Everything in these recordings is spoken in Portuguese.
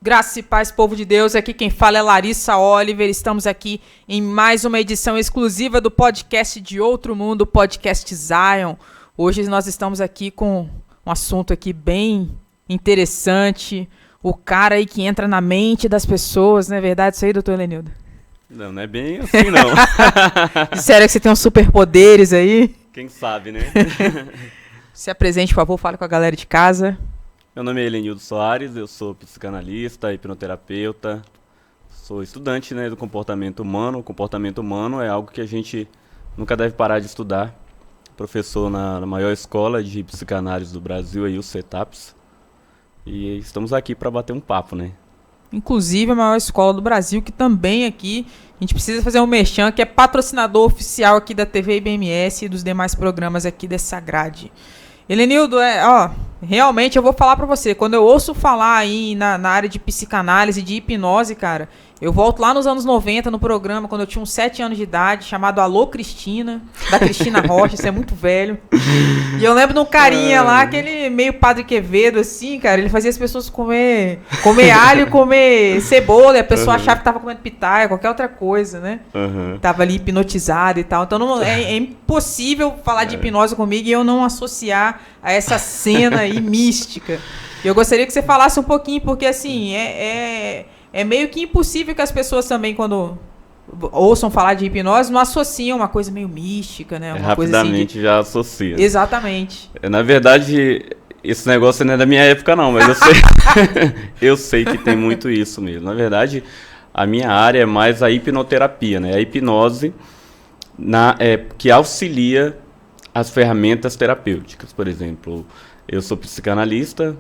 Graça e paz, povo de Deus, aqui quem fala é Larissa Oliver, estamos aqui em mais uma edição exclusiva do podcast de Outro Mundo, podcast Zion. Hoje nós estamos aqui com um assunto aqui bem interessante, o cara aí que entra na mente das pessoas, não é verdade isso aí, doutor Helenildo? Não é bem assim não. Disseram que você tem uns superpoderes aí? Quem sabe, né? Se apresente, por favor, fale com a galera de casa. Meu nome é Helenildo Soares, eu sou psicanalista, hipnoterapeuta, sou estudante, né, do comportamento humano. O comportamento humano é algo que a gente nunca deve parar de estudar. Professor na maior escola de psicanálise do Brasil, aí, o CETAPS. E estamos aqui para bater um papo, né? Inclusive a maior escola do Brasil, que também aqui, a gente precisa fazer um merchan, que é patrocinador oficial aqui da TV IBMS e dos demais programas aqui dessa grade. Helenildo, realmente eu vou falar pra você, quando eu ouço falar aí na área de psicanálise, de hipnose, cara, eu volto lá nos anos 90 no programa, quando eu tinha uns 7 anos de idade, chamado Alô Cristina, da Cristina Rocha, isso é muito velho. E eu lembro de um carinha lá, aquele meio Padre Quevedo, assim, cara, ele fazia as pessoas comer alho, comer cebola, e a pessoa achava que tava comendo pitaia, qualquer outra coisa, né? Tava ali hipnotizado e tal. Então é impossível falar de hipnose comigo e eu não associar a essa cena aí mística. E eu gostaria que você falasse um pouquinho, porque assim, é meio que impossível que as pessoas também, quando ouçam falar de hipnose, não associam uma coisa meio mística, né? Uma coisa rapidamente assim já associa. Exatamente. Na verdade, esse negócio não é da minha época não, mas eu sei que tem muito isso mesmo. Na verdade, a minha área é mais a hipnoterapia, né? A hipnose que auxilia as ferramentas terapêuticas. Por exemplo, eu sou psicanalista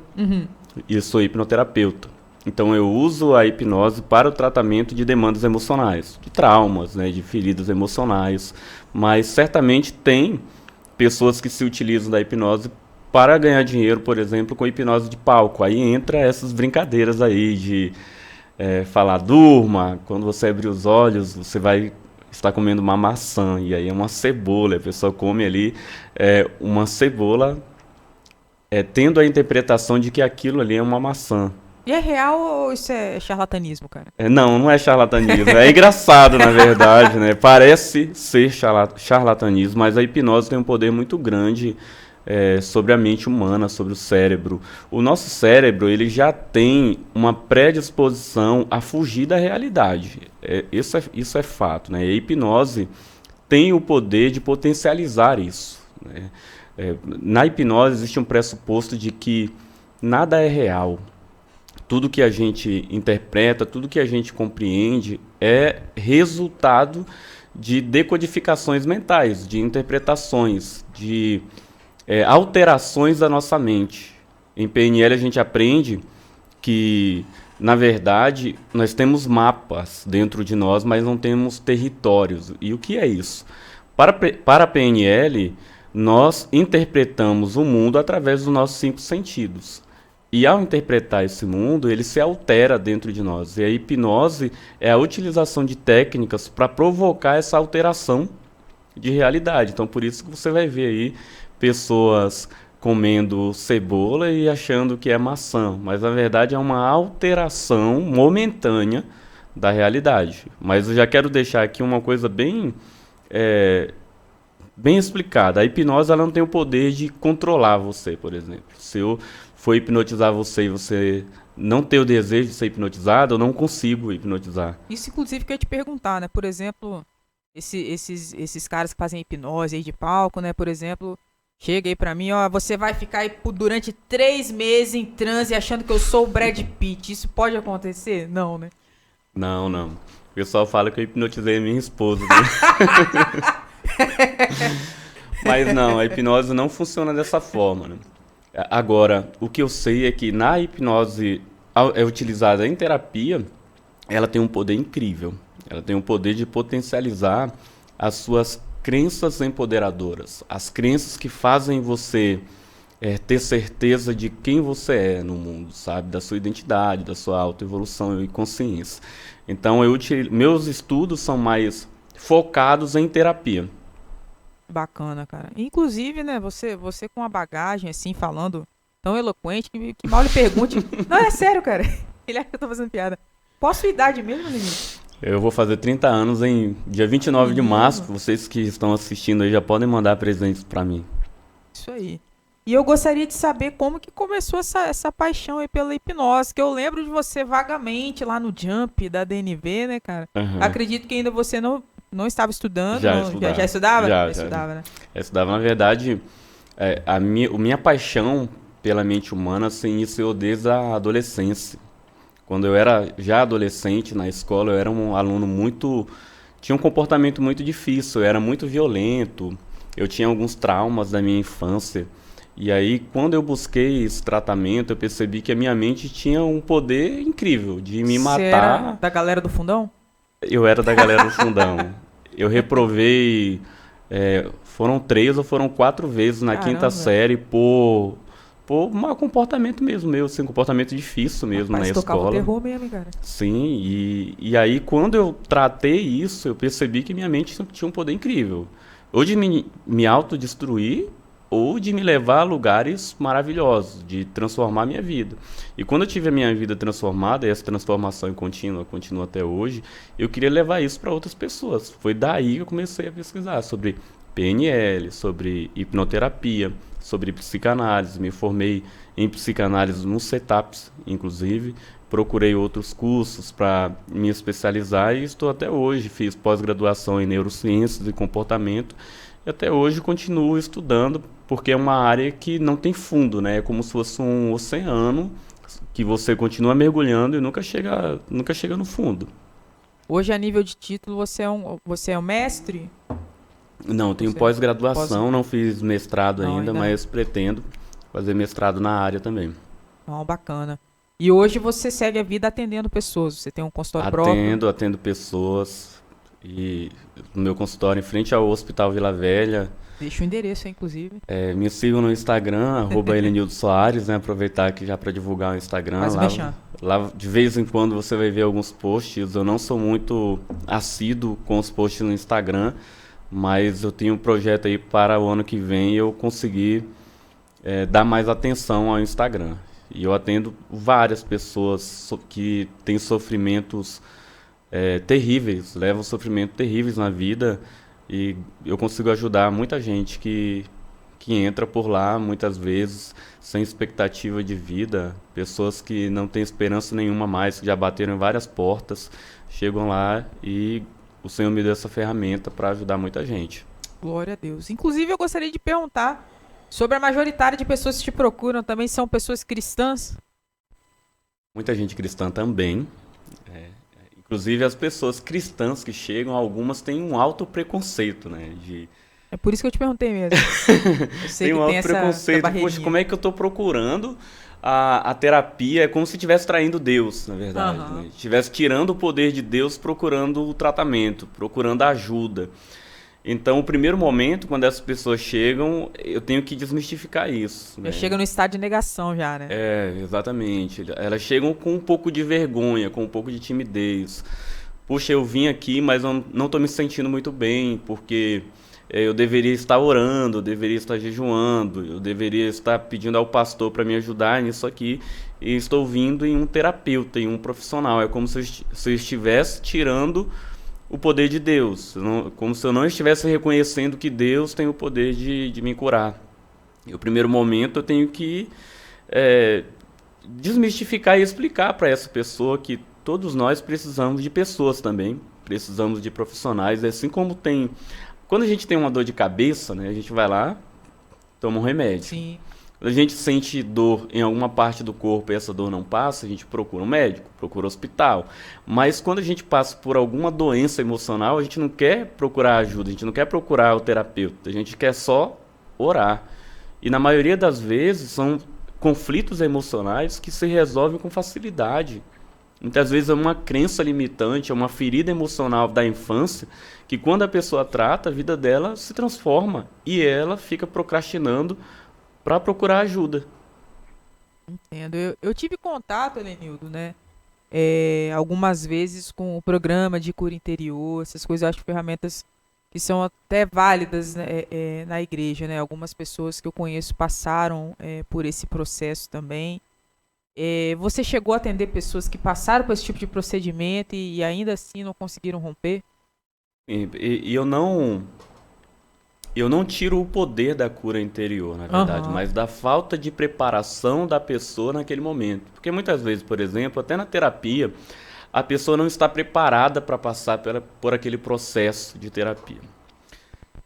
e sou hipnoterapeuta. Então eu uso a hipnose para o tratamento de demandas emocionais, de traumas, né, de feridas emocionais, mas certamente tem pessoas que se utilizam da hipnose para ganhar dinheiro, por exemplo, com hipnose de palco. Aí entra essas brincadeiras aí de falar, durma, quando você abrir os olhos, você vai estar comendo uma maçã, e aí é uma cebola, a pessoa come ali uma cebola, tendo a interpretação de que aquilo ali é uma maçã. E é real ou isso é charlatanismo, cara? Não é charlatanismo. É engraçado, na verdade, né? Parece ser charlatanismo, mas a hipnose tem um poder muito grande sobre a mente humana, sobre o cérebro. O nosso cérebro, ele já tem uma predisposição a fugir da realidade. Isso é fato, né? E a hipnose tem o poder de potencializar isso, né? Na hipnose existe um pressuposto de que nada é real. Tudo que a gente interpreta, tudo que a gente compreende é resultado de decodificações mentais, de interpretações, de alterações da nossa mente. Em PNL a gente aprende que, na verdade, nós temos mapas dentro de nós, mas não temos territórios. E o que é isso? Para a PNL, nós interpretamos o mundo através dos nossos 5 sentidos. E ao interpretar esse mundo, ele se altera dentro de nós. E a hipnose é a utilização de técnicas para provocar essa alteração de realidade. Então, por isso que você vai ver aí pessoas comendo cebola e achando que é maçã. Mas, na verdade, é uma alteração momentânea da realidade. Mas eu já quero deixar aqui uma coisa bem explicada. A hipnose ela não tem o poder de controlar você, por exemplo. Se eu for hipnotizar você e você não ter o desejo de ser hipnotizado, eu não consigo hipnotizar. Isso, inclusive, que eu ia te perguntar, né? Por exemplo, esses caras que fazem hipnose aí de palco, né? Por exemplo, chega aí pra mim, você vai ficar aí durante 3 meses em transe achando que eu sou o Brad Pitt. Isso pode acontecer? Não, né? Não. O pessoal fala que eu hipnotizei a minha esposa, né? Mas não, a hipnose não funciona dessa forma, né? Agora, o que eu sei é que na hipnose utilizada em terapia, ela tem um poder incrível. Ela tem o poder de potencializar as suas crenças empoderadoras, as crenças que fazem você ter certeza de quem você é no mundo, sabe? Da sua identidade, da sua autoevolução e consciência. Então, meus estudos são mais focados em terapia. Bacana, cara. Inclusive, né, você com uma bagagem, assim, falando tão eloquente, que mal lhe pergunte... Não, é sério, cara. Ele acha que eu tô fazendo piada. Qual a sua idade mesmo, menino? Eu vou fazer 30 anos em dia 29 de março. Menino. Vocês que estão assistindo aí já podem mandar presentes pra mim. Isso aí. E eu gostaria de saber como que começou essa paixão aí pela hipnose, que eu lembro de você vagamente lá no Jump da DNV, né, cara? Aham. Acredito que ainda você não estava estudando, Já já estudava. estudava? Já Já. estudava, né? Eu estudava, na verdade, a minha paixão pela mente humana se iniciou desde a adolescência. Quando eu era já adolescente na escola, eu era um aluno muito. Tinha um comportamento muito difícil, eu era muito violento, eu tinha alguns traumas da minha infância. E aí, quando eu busquei esse tratamento, eu percebi que a minha mente tinha um poder incrível de me Você era matar. da galera do fundão? Eu era da galera do fundão. Eu reprovei, foram 3 ou 4 vezes na quinta Caramba. série por mau comportamento mesmo meu, assim, comportamento difícil mesmo na Rapaz, tocava o escola. terror mesmo, cara. Sim, e aí quando eu tratei isso, eu percebi que minha mente tinha um poder incrível. Ou de me autodestruir, ou de me levar a lugares maravilhosos, de transformar minha vida. E quando eu tive a minha vida transformada, e essa transformação é contínua, continua até hoje, eu queria levar isso para outras pessoas. Foi daí que eu comecei a pesquisar sobre PNL, sobre hipnoterapia, sobre psicanálise. Me formei em psicanálise no CETAPS, inclusive. Procurei outros cursos para me especializar e estou até hoje. Fiz pós-graduação em neurociências e comportamento e até hoje continuo estudando porque é uma área que não tem fundo, né? É como se fosse um oceano que você continua mergulhando e nunca chega no fundo. Hoje, a nível de título, você é um mestre? Não, tenho Você pós... pós-graduação, não fiz mestrado Não, ainda, ainda não. mas pretendo fazer mestrado na área também. Não, bacana. E hoje você segue a vida atendendo pessoas. Você tem um consultório próprio. Atendo pessoas e no meu consultório em frente ao Hospital Vila Velha. Deixa o endereço, inclusive. Me sigam no Instagram, @Elenildo Soares, né? Aproveitar aqui já para divulgar o Instagram. Faz o mexão. Lá de vez em quando você vai ver alguns posts. Eu não sou muito assíduo com os posts no Instagram, mas eu tenho um projeto aí para o ano que vem eu conseguir dar mais atenção ao Instagram. E eu atendo várias pessoas que têm sofrimentos terríveis, levam sofrimentos terríveis na vida e eu consigo ajudar muita gente que entra por lá muitas vezes sem expectativa de vida, pessoas que não têm esperança nenhuma mais, que já bateram em várias portas, chegam lá e o Senhor me deu essa ferramenta para ajudar muita gente. Glória a Deus. Inclusive, eu gostaria de perguntar sobre a majoritária de pessoas que te procuram. Também são pessoas cristãs? Muita gente cristã também. é, Inclusive as pessoas cristãs que chegam, algumas têm um alto preconceito, né? É por isso que eu te perguntei mesmo. Eu sei Tem que um tem alto essa preconceito. Poxa, barreirinha. como é que eu estou procurando a terapia? É como se estivesse traindo Deus, na verdade. Aham. Né? Estivesse tirando o poder de Deus, procurando o tratamento, procurando a ajuda. Então, o primeiro momento, quando essas pessoas chegam, eu tenho que desmistificar isso, Já né? chega no estado de negação já, né? Exatamente. Elas chegam com um pouco de vergonha, com um pouco de timidez. Puxa, eu vim aqui, mas eu não estou me sentindo muito bem, porque eu deveria estar orando, eu deveria estar jejuando, eu deveria estar pedindo ao pastor para me ajudar nisso aqui, e estou vindo em um terapeuta, em um profissional. É como se eu estivesse tirando o poder de Deus, como se eu não estivesse reconhecendo que Deus tem o poder de me curar. E o primeiro momento eu tenho que desmistificar e explicar para essa pessoa que todos nós precisamos de pessoas também, precisamos de profissionais, assim como tem. Quando a gente tem uma dor de cabeça, né, a gente vai lá, toma um remédio. Sim. Quando a gente sente dor em alguma parte do corpo e essa dor não passa, a gente procura um médico, procura um hospital. Mas quando a gente passa por alguma doença emocional, a gente não quer procurar ajuda, a gente não quer procurar o terapeuta, a gente quer só orar. E na maioria das vezes são conflitos emocionais que se resolvem com facilidade. Muitas vezes é uma crença limitante, é uma ferida emocional da infância, que quando a pessoa trata, a vida dela se transforma e ela fica procrastinando para procurar ajuda. Entendo. Eu tive contato, Helenildo, né? Algumas vezes com o programa de cura interior, essas coisas, eu acho ferramentas que são até válidas, né, na igreja, né? Algumas pessoas que eu conheço passaram por esse processo também. Você chegou a atender pessoas que passaram por esse tipo de procedimento e ainda assim não conseguiram romper? E eu não tiro o poder da cura interior, na verdade, Aham. mas da falta de preparação da pessoa naquele momento. Porque muitas vezes, por exemplo, até na terapia, a pessoa não está preparada para passar por aquele processo de terapia.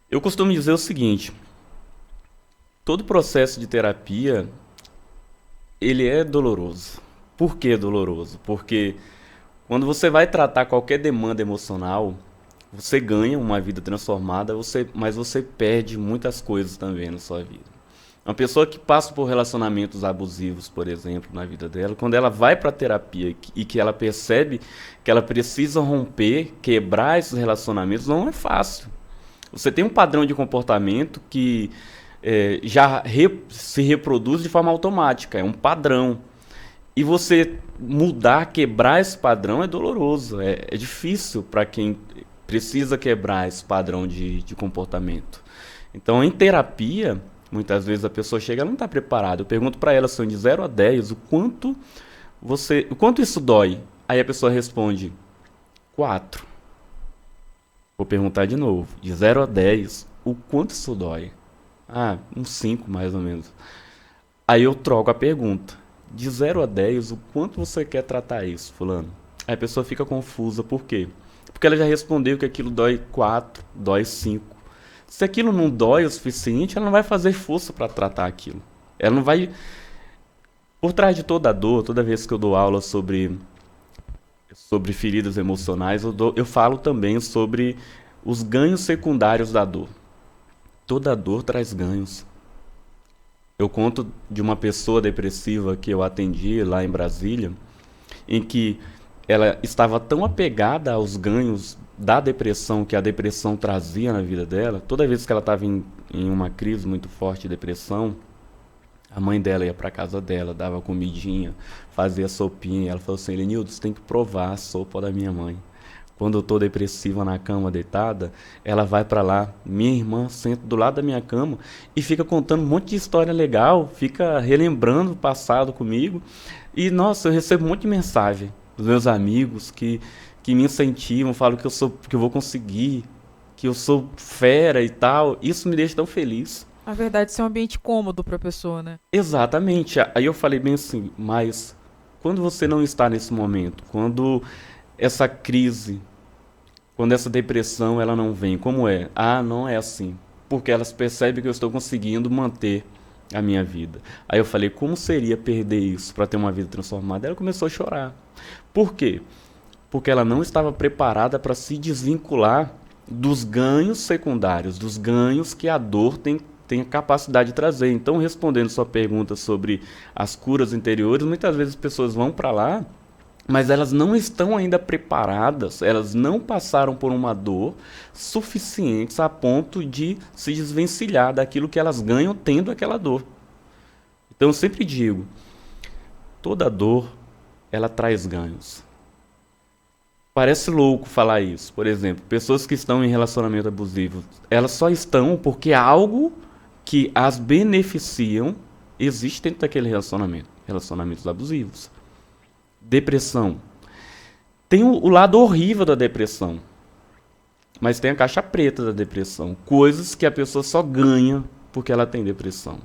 Eu costumo dizer o seguinte: todo processo de terapia, ele é doloroso. Por que doloroso? Porque quando você vai tratar qualquer demanda emocional, você ganha uma vida transformada, mas você perde muitas coisas também na sua vida. Uma pessoa que passa por relacionamentos abusivos, por exemplo, na vida dela, quando ela vai para a terapia e que ela percebe que ela precisa romper, quebrar esses relacionamentos, não é fácil. Você tem um padrão de comportamento que se reproduz de forma automática, é um padrão. E você mudar, quebrar esse padrão é doloroso, é difícil para quem precisa quebrar esse padrão de comportamento. Então, em terapia, muitas vezes a pessoa chega, ela não está preparada. Eu pergunto para ela, assim, de 0 a 10, o quanto isso dói? Aí a pessoa responde 4. Vou perguntar de novo, de 0 a 10, o quanto isso dói? Ah, uns 5 mais ou menos. Aí eu troco a pergunta. De 0 a 10, o quanto você quer tratar isso, fulano? Aí a pessoa fica confusa, por quê? Porque ela já respondeu que aquilo dói 4, dói 5. Se aquilo não dói o suficiente, ela não vai fazer força para tratar aquilo. Ela não vai. Por trás de toda a dor, toda vez que eu dou aula sobre feridas emocionais, eu falo também sobre os ganhos secundários da dor. Toda dor traz ganhos. Eu conto de uma pessoa depressiva que eu atendi lá em Brasília, em que ela estava tão apegada aos ganhos da depressão que a depressão trazia na vida dela. Toda vez que ela estava em uma crise muito forte de depressão, a mãe dela ia para casa dela, dava comidinha, fazia sopinha. Ela falou assim: Elenildo, você tem que provar a sopa da minha mãe. Quando eu tô depressiva na cama deitada, ela vai para lá, minha irmã senta do lado da minha cama e fica contando um monte de história legal, fica relembrando o passado comigo. E nossa, eu recebo um monte de mensagem dos meus amigos que me incentivam, falam que eu vou conseguir, que eu sou fera e tal. Isso me deixa tão feliz. Na verdade, isso é um ambiente cômodo para a pessoa, né? Exatamente. Aí eu falei bem assim, mas quando você não está nesse momento, quando essa crise, quando essa depressão ela não vem, como é? Ah, não é assim. Porque elas percebem que eu estou conseguindo manter a minha vida. Aí eu falei, como seria perder isso para ter uma vida transformada? Ela começou a chorar. Por quê? Porque ela não estava preparada para se desvincular dos ganhos secundários, dos ganhos que a dor tem a capacidade de trazer. Então, respondendo sua pergunta sobre as curas interiores, muitas vezes as pessoas vão para lá, mas elas não estão ainda preparadas, elas não passaram por uma dor suficiente a ponto de se desvencilhar daquilo que elas ganham tendo aquela dor. Então eu sempre digo, toda dor, ela traz ganhos. Parece louco falar isso. Por exemplo, pessoas que estão em relacionamento abusivo, elas só estão porque algo que as beneficiam existe dentro daquele relacionamento. Relacionamentos abusivos. Depressão. Tem o lado horrível da depressão, mas tem a caixa preta da depressão. Coisas que a pessoa só ganha porque ela tem depressão.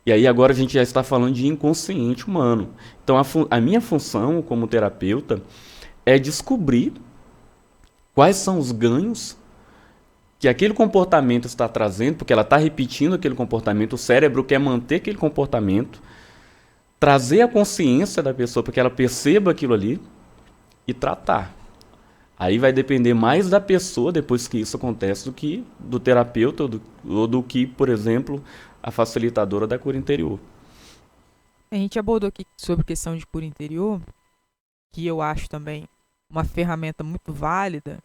E aí agora a gente já está falando de inconsciente humano. Então a minha função como terapeuta é descobrir quais são os ganhos que aquele comportamento está trazendo, porque ela está repetindo aquele comportamento, o cérebro quer manter aquele comportamento, trazer a consciência da pessoa para que ela perceba aquilo ali e tratar. Aí vai depender mais da pessoa, depois que isso acontece, do que do terapeuta ou do que, por exemplo, a facilitadora da cura interior. A gente abordou aqui sobre questão de cura interior, que eu acho também uma ferramenta muito válida.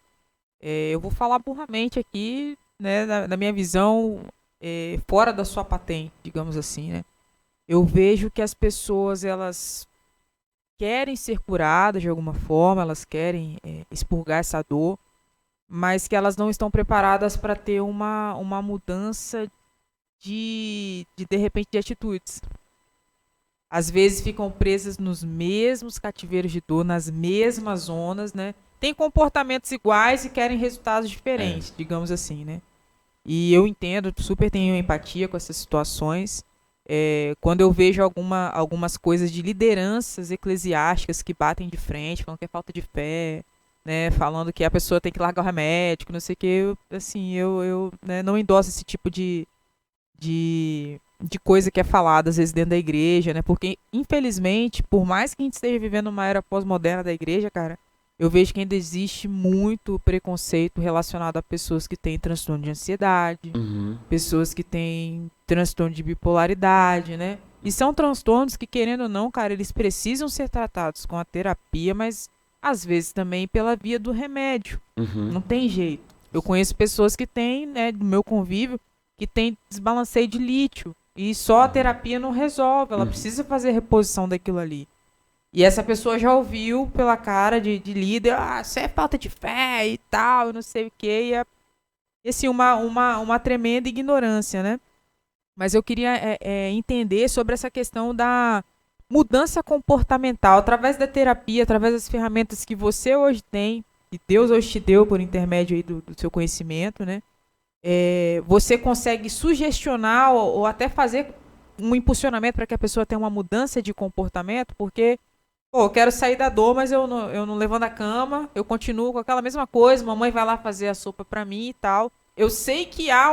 Eu vou falar burramente aqui, né, da minha visão, fora da sua patente, digamos assim, né? Eu vejo que as pessoas, elas querem ser curadas de alguma forma, elas querem expurgar essa dor, mas que elas não estão preparadas para ter uma mudança de repente, de atitudes. às vezes ficam presas nos mesmos cativeiros de dor, nas mesmas zonas, né? Têm comportamentos iguais e querem resultados diferentes, digamos assim, né? E eu entendo, super tenho empatia com essas situações. Quando eu vejo algumas coisas de lideranças eclesiásticas que batem de frente, falando que é falta de fé, né, falando que a pessoa tem que largar o remédio, que não sei o que, eu né, não endosso esse tipo de coisa que é falada às vezes dentro da igreja, né? Porque, infelizmente, por mais que a gente esteja vivendo uma era pós-moderna da igreja, cara, eu vejo que ainda existe muito preconceito relacionado a pessoas que têm transtorno de ansiedade, pessoas que têm transtorno de bipolaridade, né? E são transtornos que, querendo ou não, cara, eles precisam ser tratados com a terapia, mas às vezes também pela via do remédio. Não tem jeito. Eu conheço pessoas que têm, né, do meu convívio, que tem desbalanceio de lítio. E só a terapia não resolve. Ela precisa fazer reposição daquilo ali. E essa pessoa já ouviu pela cara de líder, isso é falta de fé e tal, não sei o quê. E assim, uma tremenda ignorância, né? Mas eu queria entender sobre essa questão da mudança comportamental. Através da terapia, através das ferramentas que você hoje tem, que Deus hoje te deu por intermédio aí do seu conhecimento, né? Você consegue sugestionar ou até fazer um impulsionamento para que a pessoa tenha uma mudança de comportamento, porque eu quero sair da dor, mas eu não levanto a cama, eu continuo com aquela mesma coisa, mamãe vai lá fazer a sopa para mim e tal. Eu sei que há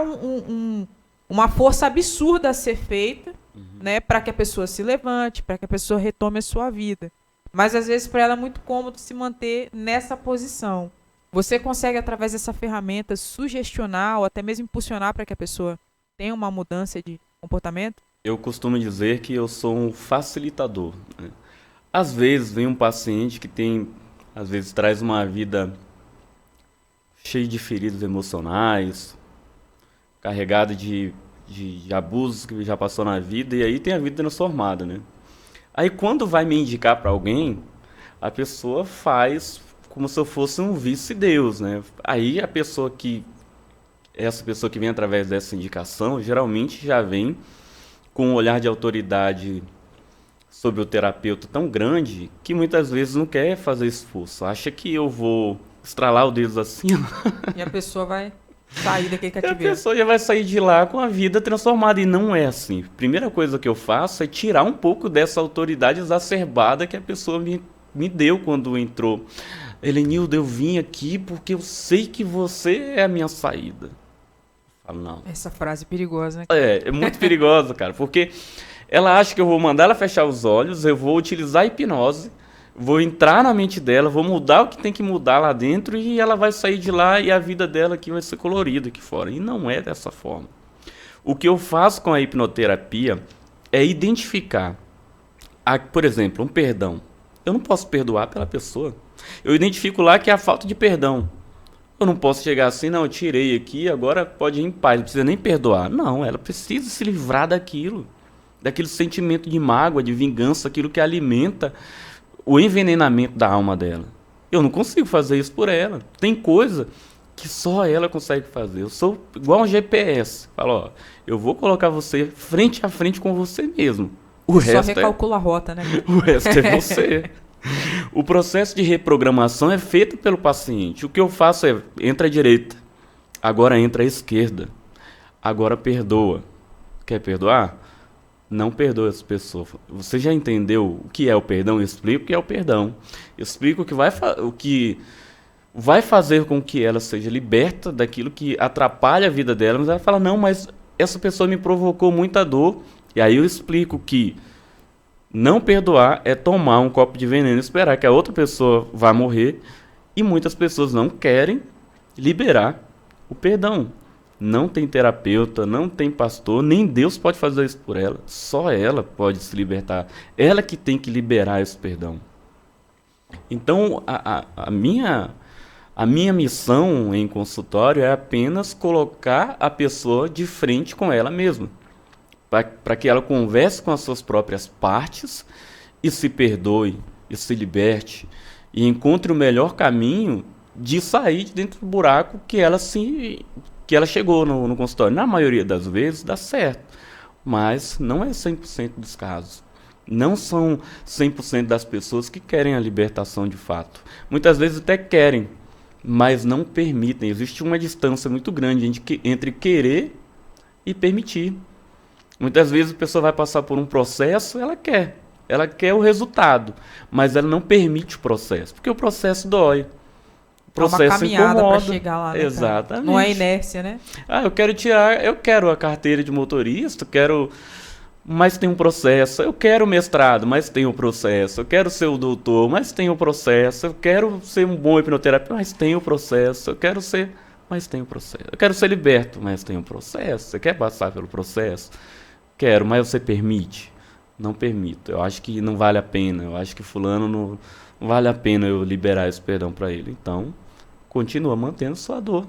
uma força absurda a ser feita, né, para que a pessoa se levante, para que a pessoa retome a sua vida. Mas às vezes para ela é muito cômodo se manter nessa posição. Você consegue, através dessa ferramenta, sugestionar ou até mesmo impulsionar para que a pessoa tenha uma mudança de comportamento? Eu costumo dizer que eu sou um facilitador, né? Às vezes vem um paciente que às vezes traz uma vida cheia de feridas emocionais, carregada de abusos que já passou na vida, e aí tem a vida transformada, né? Aí quando vai me indicar para alguém, a pessoa faz como se eu fosse um vice-deus, né? Aí essa pessoa que vem através dessa indicação, geralmente já vem com um olhar de autoridade sobre o terapeuta tão grande que muitas vezes não quer fazer esforço. Acha que eu vou estralar o dedo assim. E a pessoa vai sair daquele A cativeiro. pessoa já vai sair de lá com a vida transformada. E não é assim. A primeira coisa que eu faço é tirar um pouco dessa autoridade exacerbada que a pessoa me deu quando entrou. Helenildo, eu vim aqui porque eu sei que você é a minha saída. Eu falo, não. Essa frase é perigosa, né? É muito perigosa, cara, porque ela acha que eu vou mandar ela fechar os olhos, eu vou utilizar a hipnose, vou entrar na mente dela, vou mudar o que tem que mudar lá dentro e ela vai sair de lá e a vida dela aqui vai ser colorida aqui fora. E não é dessa forma. O que eu faço com a hipnoterapia é identificar, por exemplo, um perdão. Eu não posso perdoar pela pessoa. Eu identifico lá que é a falta de perdão. Eu não posso chegar assim, não, eu tirei aqui, agora pode ir em paz, não precisa nem perdoar. Não, ela precisa se livrar daquilo. Daquele sentimento de mágoa, de vingança, aquilo que alimenta o envenenamento da alma dela. Eu não consigo fazer isso por ela. Tem coisa que só ela consegue fazer. Eu sou igual um GPS. Falo, ó, eu vou colocar você frente a frente com você mesmo. O Só resto recalcula a rota, né? O resto é você. O processo de reprogramação é feito pelo paciente. O que eu faço é, entra à direita, agora entra à esquerda, agora perdoa. Quer perdoar? Não perdoa essa pessoa. Você já entendeu o que é o perdão? Eu explico o que é o perdão. Eu explico o que vai fazer com que ela seja liberta daquilo que atrapalha a vida dela. Mas ela fala, não, mas essa pessoa me provocou muita dor. E aí eu explico que não perdoar é tomar um copo de veneno e esperar que a outra pessoa vá morrer. E muitas pessoas não querem liberar o perdão. Não tem terapeuta, não tem pastor, nem Deus pode fazer isso por ela. Só ela pode se libertar. Ela que tem que liberar esse perdão. Então, a minha missão em consultório é apenas colocar a pessoa de frente com ela mesma. Para que ela converse com as suas próprias partes e se perdoe, e se liberte, e encontre o melhor caminho de sair de dentro do buraco que ela chegou no consultório. Na maioria das vezes dá certo, mas não é 100% dos casos. Não são 100% das pessoas que querem a libertação de fato. Muitas vezes até querem, mas não permitem. Existe uma distância muito grande entre querer e permitir. Muitas vezes a pessoa vai passar por um processo, ela quer o resultado, mas ela não permite o processo, porque o processo dói. O processo é uma caminhada para incomoda. chegar lá, né, Exatamente. cara? Não é inércia, né? Eu quero a carteira de motorista, mas tem um processo. Eu quero o mestrado, mas tem um processo. Eu quero ser o doutor, mas tem um processo. Eu quero ser um bom hipnoterapeuta, mas tem um processo. Mas tem um processo. Eu quero ser liberto, mas tem um processo. Você quer passar pelo processo? Quero, mas você permite? Não permito. Eu acho que não vale a pena. Eu acho que fulano não vale a pena eu liberar esse perdão para ele. Então, continua mantendo sua dor.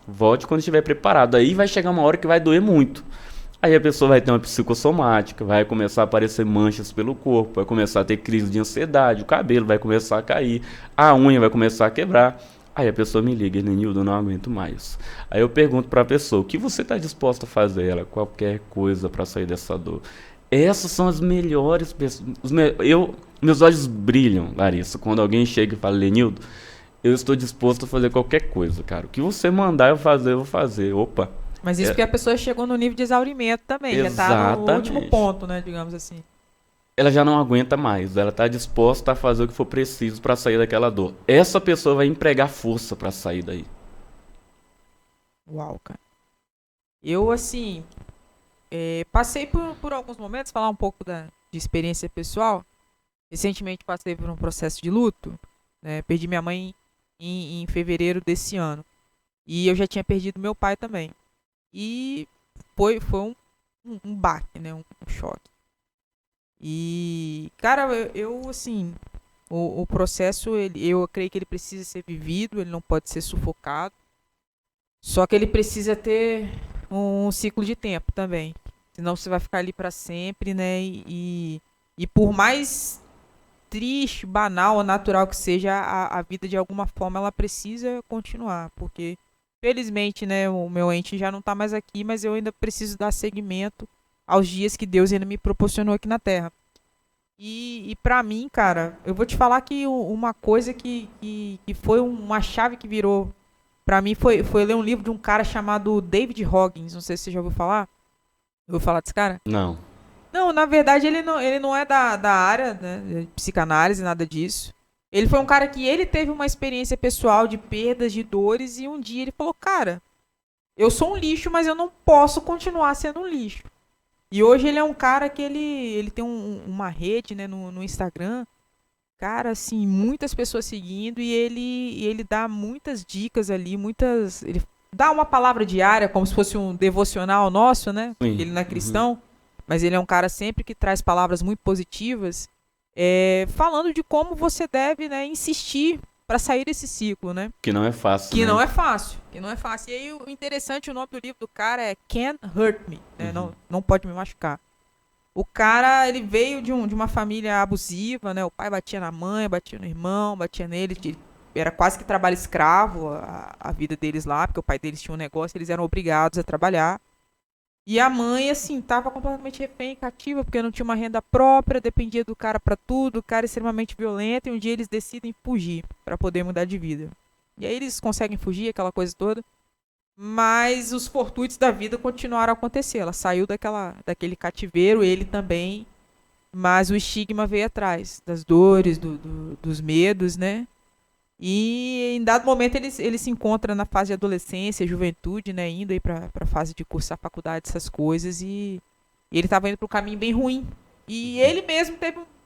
Volte quando estiver preparado. Aí vai chegar uma hora que vai doer muito. Aí a pessoa vai ter uma psicossomática, vai começar a aparecer manchas pelo corpo, vai começar a ter crise de ansiedade, o cabelo vai começar a cair, a unha vai começar a quebrar. Aí a pessoa me liga, Elenildo, eu não aguento mais. Aí eu pergunto para a pessoa, o que você está disposta a fazer? Ela, qualquer coisa para sair dessa dor. Essas são as melhores pessoas. Meus olhos brilham, Larissa, quando alguém chega e fala, Elenildo, eu estou disposto a fazer qualquer coisa, cara. O que você mandar eu vou fazer. Opa. Mas isso porque a pessoa chegou no nível de exaurimento também. Exatamente. Já tá no último ponto, né, digamos assim. Ela já não aguenta mais. Ela está disposta a fazer o que for preciso para sair daquela dor. Essa pessoa vai empregar força para sair daí. Uau, cara. Eu, assim, passei por alguns momentos, falar um pouco de experiência pessoal. Recentemente passei por um processo de luto. Né, perdi minha mãe em fevereiro desse ano. E eu já tinha perdido meu pai também. E foi um baque, né? Um choque. E, cara, eu assim, o processo, eu creio que ele precisa ser vivido, ele não pode ser sufocado. Só que ele precisa ter um ciclo de tempo também. Senão você vai ficar ali pra sempre, né? E por mais triste, banal ou natural que seja, a vida de alguma forma ela precisa continuar. Porque felizmente, né, o meu ente já não tá mais aqui, mas eu ainda preciso dar seguimento aos dias que Deus ainda me proporcionou aqui na Terra. E pra mim, cara, eu vou te falar que uma coisa que foi uma chave que virou pra mim foi ler um livro de um cara chamado David Goggins. Não sei se você já ouviu falar. Ouviu falar desse cara? Não. Não, na verdade ele não é da área, né, de psicanálise, nada disso. Ele foi um cara que ele teve uma experiência pessoal de perdas, de dores, e um dia ele falou, cara, eu sou um lixo, mas eu não posso continuar sendo um lixo. E hoje ele é um cara que ele tem uma rede, né, no Instagram, cara, assim, muitas pessoas seguindo, e ele dá muitas dicas ali, ele dá uma palavra diária, como se fosse um devocional nosso, né, Sim. ele não é cristão, mas ele é um cara sempre que traz palavras muito positivas, falando de como você deve, né, insistir para sair desse ciclo, né? Que não é fácil. Que né? não é fácil. E aí o interessante, o nome do livro do cara é Can't Hurt Me, né? Não pode me machucar. O cara, ele veio de uma família abusiva, né? O pai batia na mãe, batia no irmão, batia nele. Era quase que trabalho escravo a vida deles lá, porque o pai deles tinha um negócio, eles eram obrigados a trabalhar. E a mãe, assim, tava completamente refém, cativa, porque não tinha uma renda própria, dependia do cara pra tudo, o cara é extremamente violento, e um dia eles decidem fugir pra poder mudar de vida. E aí eles conseguem fugir, aquela coisa toda, mas os fortuitos da vida continuaram a acontecer. Ela saiu daquele cativeiro, ele também, mas o estigma veio atrás, das dores, dos medos, né? E em dado momento ele se encontra na fase de adolescência, juventude, né, indo aí pra fase de cursar faculdade, essas coisas, e ele tava indo pra um caminho bem ruim. E ele mesmo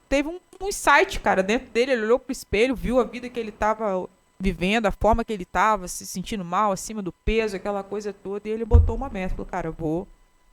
teve um insight, cara, dentro dele, ele olhou pro espelho, viu a vida que ele tava vivendo, a forma que ele tava, se sentindo mal, acima do peso, aquela coisa toda, e ele botou uma meta, falou, cara, eu vou,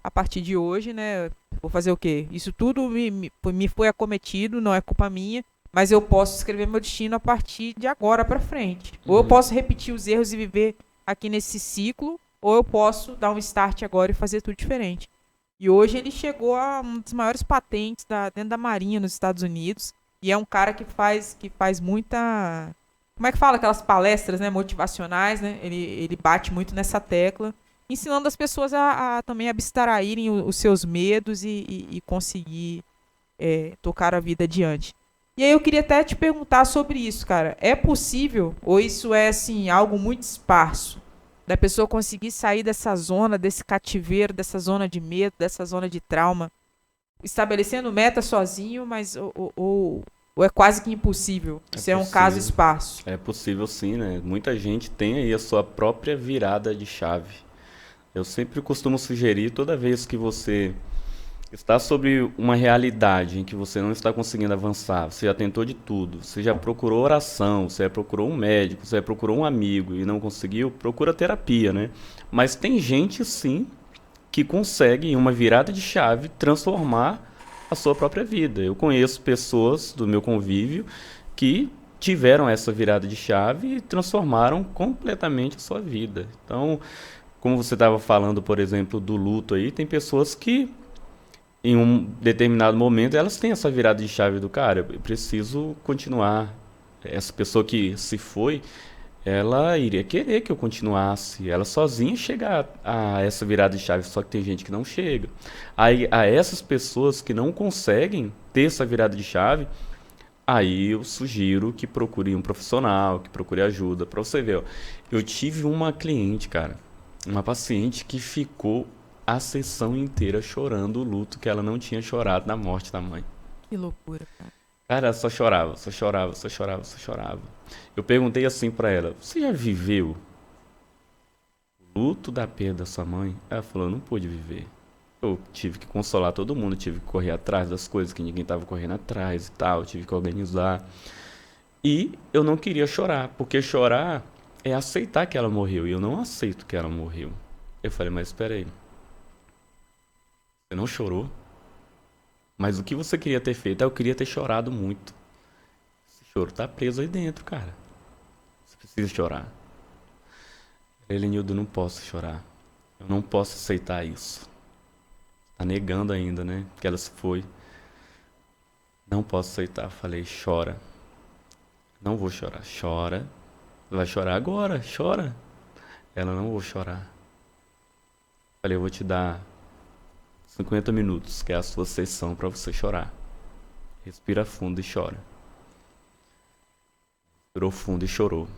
a partir de hoje, né, vou fazer o quê? Isso tudo me foi acometido, não é culpa minha, mas eu posso escrever meu destino a partir de agora pra frente. Ou eu posso repetir os erros e viver aqui nesse ciclo, ou eu posso dar um start agora e fazer tudo diferente. E hoje ele chegou a uma das maiores patentes dentro da Marinha nos Estados Unidos. E é um cara que faz muita... Como é que fala? Aquelas palestras, né, motivacionais, né? Ele bate muito nessa tecla, ensinando as pessoas a também abstraírem os seus medos e conseguir tocar a vida adiante. E aí eu queria até te perguntar sobre isso, cara. É possível, ou isso é assim, algo muito esparso, da pessoa conseguir sair dessa zona, desse cativeiro, dessa zona de medo, dessa zona de trauma, estabelecendo meta sozinho, mas ou é quase que impossível? Isso é um caso esparso. É possível sim, né? Muita gente tem aí a sua própria virada de chave. Eu sempre costumo sugerir, toda vez que você está sobre uma realidade em que você não está conseguindo avançar, você já tentou de tudo, você já procurou oração, você já procurou um médico, você já procurou um amigo e não conseguiu, procura terapia, né? Mas tem gente sim que consegue, em uma virada de chave, transformar a sua própria vida. Eu conheço pessoas do meu convívio que tiveram essa virada de chave e transformaram completamente a sua vida. Então, como você estava falando, por exemplo, do luto aí, tem pessoas que em um determinado momento elas têm essa virada de chave do cara, eu preciso continuar. Essa pessoa que se foi, ela iria querer que eu continuasse, ela sozinha chegar a essa virada de chave, só que tem gente que não chega. Aí, a essas pessoas que não conseguem ter essa virada de chave, aí eu sugiro que procure um profissional, que procure ajuda, pra você ver, ó. Eu tive uma cliente, cara, uma paciente que ficou a sessão inteira chorando o luto que ela não tinha chorado na morte da mãe. Que loucura, cara. Cara, ela só chorava, só chorava, só chorava, só chorava. Eu perguntei assim pra ela: você já viveu o luto da perda da sua mãe? Ela falou: eu não pude viver. Eu tive que consolar todo mundo, tive que correr atrás das coisas que ninguém tava correndo atrás e tal, tive que organizar. E eu não queria chorar, porque chorar é aceitar que ela morreu, e eu não aceito que ela morreu. Eu falei: mas espera aí, você não chorou? Mas o que você queria ter feito? Eu queria ter chorado muito. Esse choro tá preso aí dentro, cara. Você precisa chorar. Elenildo, não posso chorar. Eu não posso aceitar isso. Tá negando ainda, né? Que ela se foi. Não posso aceitar. Falei: chora. Não vou chorar. Chora. Vai chorar agora. Chora. Ela: não vou chorar. Falei: eu vou te dar 50 minutos, que é a sua sessão pra você chorar. Respira fundo e chora. Respirou fundo e chorou.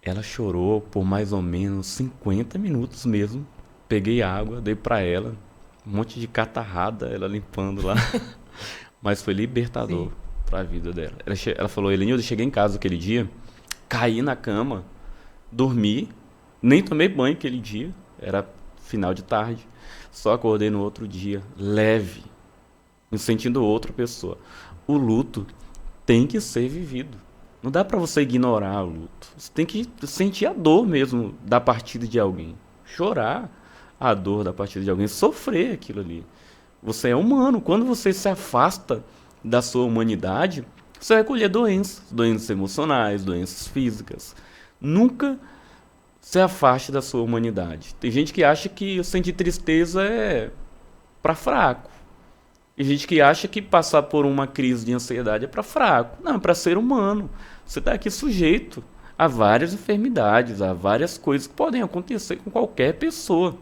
Ela chorou por mais ou menos 50 minutos mesmo. Peguei água, dei pra ela. Um monte de catarrada, ela limpando lá. Mas foi libertador. Sim. Pra vida dela. Ela falou: Elenildo, eu cheguei em casa aquele dia, caí na cama, dormi, nem tomei banho aquele dia. Era final de tarde. Só acordei no outro dia, leve, me sentindo outra pessoa. O luto tem que ser vivido. Não dá pra você ignorar o luto. Você tem que sentir a dor mesmo da partida de alguém. Chorar a dor da partida de alguém, sofrer aquilo ali. Você é humano. Quando você se afasta da sua humanidade, você vai colher doenças. Doenças emocionais, doenças físicas. Nunca se afaste da sua humanidade. Tem gente que acha que sentir tristeza é pra fraco. Tem gente que acha que passar por uma crise de ansiedade é pra fraco. Não, é pra ser humano. Você tá aqui sujeito a várias enfermidades, a várias coisas que podem acontecer com qualquer pessoa.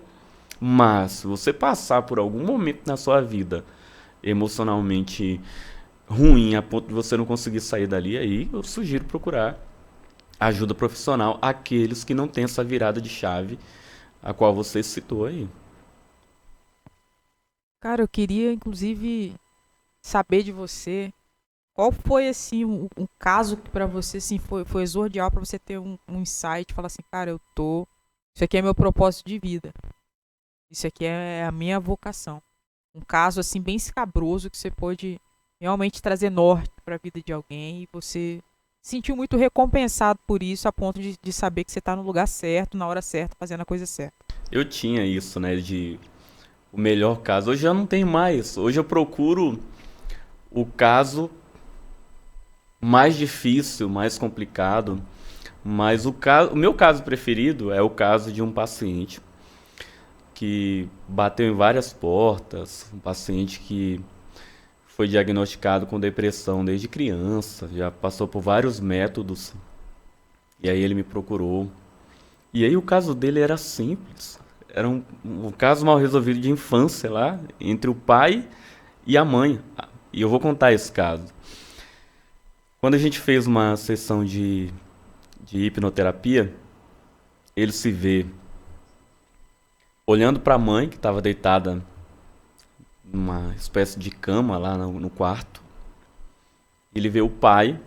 Mas se você passar por algum momento na sua vida emocionalmente ruim, a ponto de você não conseguir sair dali, aí eu sugiro procurar ajuda profissional àqueles que não têm essa virada de chave a qual você citou aí. Cara, eu queria inclusive saber de você qual foi assim um caso que pra você assim foi exordial pra você ter um insight, falar assim, cara, isso aqui é meu propósito de vida. Isso aqui é a minha vocação. Um caso assim bem escabroso que você pode realmente trazer norte pra vida de alguém e você sentiu muito recompensado por isso, a ponto de saber que você tá no lugar certo, na hora certa, fazendo a coisa certa. Eu tinha isso, né, de o melhor caso. Hoje eu não tenho mais. Hoje eu procuro o caso mais difícil, mais complicado. Mas o meu caso preferido é o caso de um paciente que bateu em várias portas, um paciente que foi diagnosticado com depressão desde criança, já passou por vários métodos, e aí ele me procurou. E aí o caso dele era simples, era um caso mal resolvido de infância lá, entre o pai e a mãe. E eu vou contar esse caso. Quando a gente fez uma sessão de hipnoterapia, ele se vê olhando para a mãe, que estava deitada numa espécie de cama lá no quarto. Ele vê o pai,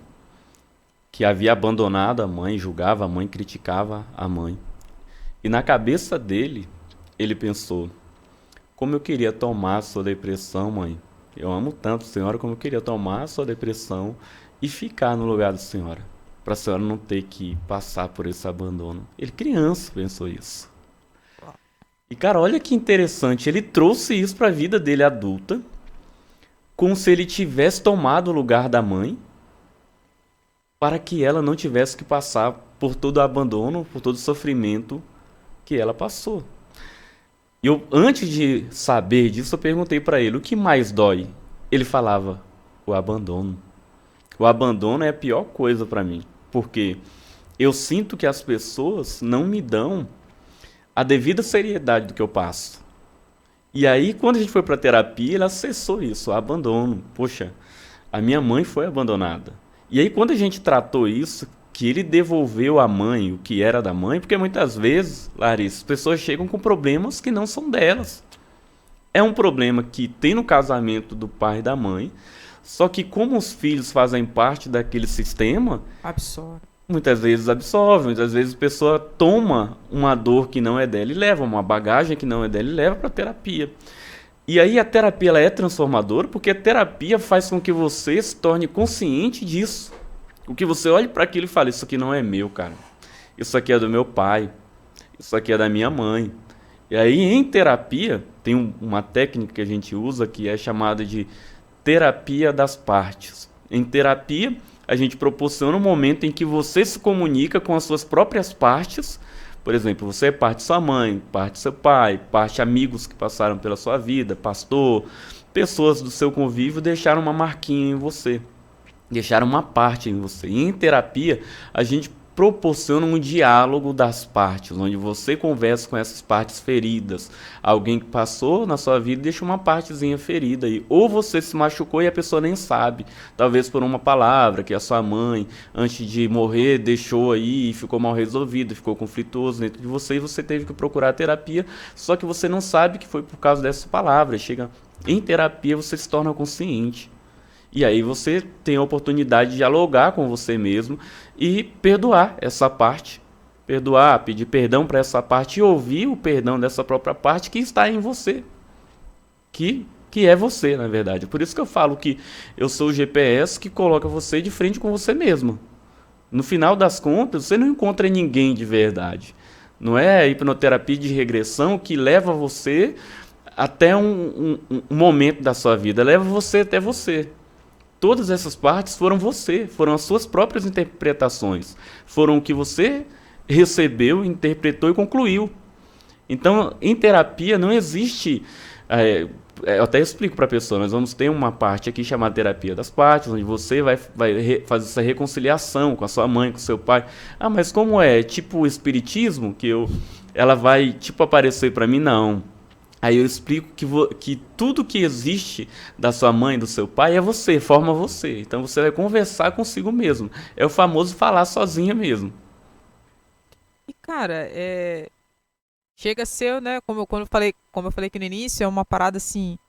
que havia abandonado a mãe, julgava a mãe, criticava a mãe. E na cabeça dele, ele pensou: como eu queria tomar a sua depressão, mãe. Eu amo tanto a senhora, como eu queria tomar a sua depressão e ficar no lugar da senhora, para a senhora não ter que passar por esse abandono. Ele, criança, pensou isso. E, cara, olha que interessante, ele trouxe isso para a vida dele adulta, como se ele tivesse tomado o lugar da mãe, para que ela não tivesse que passar por todo o abandono, por todo o sofrimento que ela passou. E eu, antes de saber disso, eu perguntei para ele: o que mais dói? Ele falava: o abandono. O abandono é a pior coisa para mim, porque eu sinto que as pessoas não me dão a devida seriedade do que eu passo. E aí, quando a gente foi para terapia, ele acessou isso, o abandono. Poxa, a minha mãe foi abandonada. E aí, quando a gente tratou isso, que ele devolveu à mãe o que era da mãe, porque muitas vezes, Larissa, as pessoas chegam com problemas que não são delas. É um problema que tem no casamento do pai e da mãe, só que como os filhos fazem parte daquele sistema, Absorve. muitas vezes absorve, muitas vezes a pessoa toma uma dor que não é dela e leva, uma bagagem que não é dela e leva para a terapia. E aí a terapia ela é transformadora, porque a terapia faz com que você se torne consciente disso. O que você olha para aquilo e fala: isso aqui não é meu, cara. Isso aqui é do meu pai. Isso aqui é da minha mãe. E aí em terapia tem uma técnica que a gente usa que é chamada de terapia das partes. Em terapia, a gente proporciona um momento em que você se comunica com as suas próprias partes. Por exemplo, você é parte de sua mãe, parte do seu pai, parte de amigos que passaram pela sua vida, pastor, pessoas do seu convívio deixaram uma marquinha em você, deixaram uma parte em você. E em terapia, a gente proporciona um diálogo das partes, onde você conversa com essas partes feridas. Alguém que passou na sua vida deixa uma partezinha ferida aí. Ou você se machucou e a pessoa nem sabe. Talvez por uma palavra que a sua mãe, antes de morrer, deixou aí e ficou mal resolvido, ficou conflituoso dentro de você e você teve que procurar terapia, só que você não sabe que foi por causa dessa palavra. Chega em terapia, você se torna consciente. E aí você tem a oportunidade de dialogar com você mesmo e perdoar essa parte. Perdoar, pedir perdão para essa parte e ouvir o perdão dessa própria parte que está em você. Que é você, na verdade. Por isso que eu falo que eu sou o GPS que coloca você de frente com você mesmo. No final das contas, você não encontra ninguém de verdade. Não é a hipnoterapia de regressão que leva você até um momento da sua vida. Leva você até você. Todas essas partes foram você, foram as suas próprias interpretações, foram o que você recebeu, interpretou e concluiu. Então, em terapia não existe, eu até explico para a pessoa, nós vamos ter uma parte aqui chamada terapia das partes, onde você vai fazer essa reconciliação com a sua mãe, com o seu pai. Ah, mas como é? Tipo o espiritismo, ela vai tipo aparecer para mim? Não. Aí eu explico que tudo que existe da sua mãe, do seu pai, é você, forma você. Então você vai conversar consigo mesmo. É o famoso falar sozinha mesmo. E, cara, chega a ser, né, como eu falei aqui no início, é uma parada assim,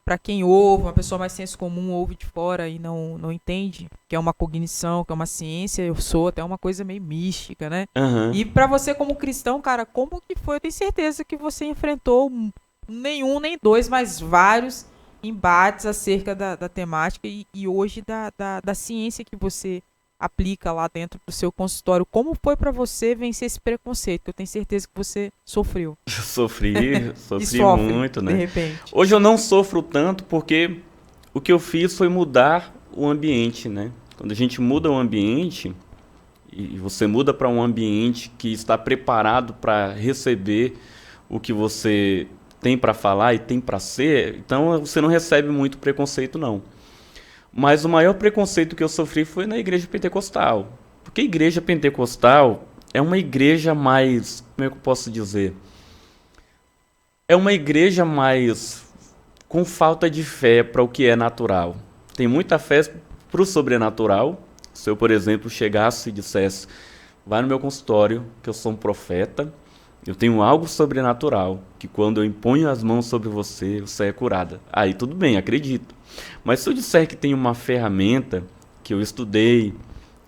pra quem ouve, uma pessoa mais senso comum ouve de fora e não entende, que é uma cognição, que é uma ciência, eu sou até uma coisa meio mística, né? Uhum. E pra você como cristão, cara, como que foi? Eu tenho certeza que você enfrentou nenhum, nem dois, mas vários embates acerca da temática e hoje da ciência que você aplica lá dentro do seu consultório. Como foi pra você vencer esse preconceito? Que eu tenho certeza que você sofreu. Eu sofri E sofre, muito, né? de repente. Hoje eu não sofro tanto porque o que eu fiz foi mudar o ambiente, né? Quando a gente muda o ambiente e você muda para um ambiente que está preparado para receber o que você tem para falar e tem para ser, então você não recebe muito preconceito, não. Mas o maior preconceito que eu sofri foi na igreja pentecostal. Porque a igreja pentecostal é uma igreja mais, como é que eu posso dizer? É uma igreja mais com falta de fé para o que é natural. tem muita fé para o sobrenatural. Se eu, por exemplo, chegasse e dissesse, vai no meu consultório, que eu sou um profeta, eu tenho algo sobrenatural, que quando eu imponho as mãos sobre você, você é curada. Aí tudo bem, acredito. Mas se eu disser que tem uma ferramenta que eu estudei,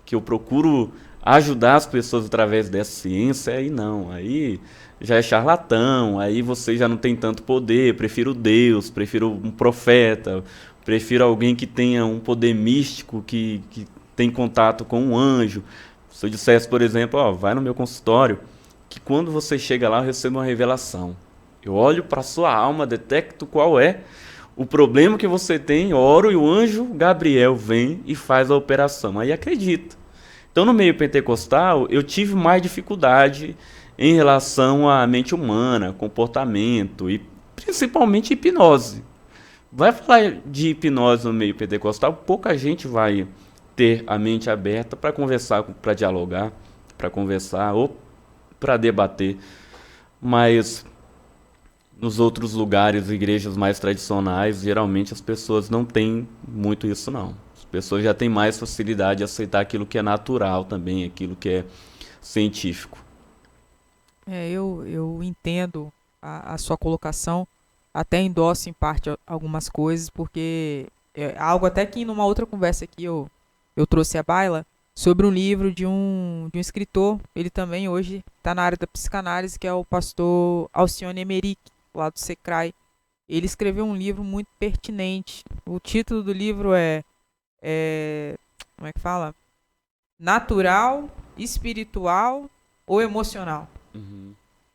que eu procuro ajudar as pessoas através dessa ciência, aí não, aí já é charlatão, aí você já não tem tanto poder, prefiro Deus, prefiro um profeta, prefiro alguém que tenha um poder místico, que tem contato com um anjo. Se eu dissesse, por exemplo, ó, vai no meu consultório, que quando você chega lá eu recebo uma revelação. Eu olho para a sua alma, detecto qual é o problema que você tem, oro e o anjo Gabriel vem e faz a operação. Aí acredito. Então, no meio pentecostal, eu tive mais dificuldade em relação à mente humana, comportamento e principalmente hipnose. Vai falar de hipnose no meio pentecostal, pouca gente vai ter a mente aberta para conversar, para dialogar, para conversar ou para debater. Mas nos outros lugares, igrejas mais tradicionais, geralmente as pessoas não têm muito isso, não. As pessoas já têm mais facilidade de aceitar aquilo que é natural também, aquilo que é científico. Eu entendo a sua colocação, até endosso em parte algumas coisas, porque é algo até que numa outra conversa aqui eu trouxe à baila sobre um livro de um escritor, ele também hoje está na área da psicanálise, que é o pastor Alcione Emerick, lá do Secrai. Ele escreveu um livro muito pertinente. O título do livro como é que fala? Natural, espiritual ou emocional? Uhum.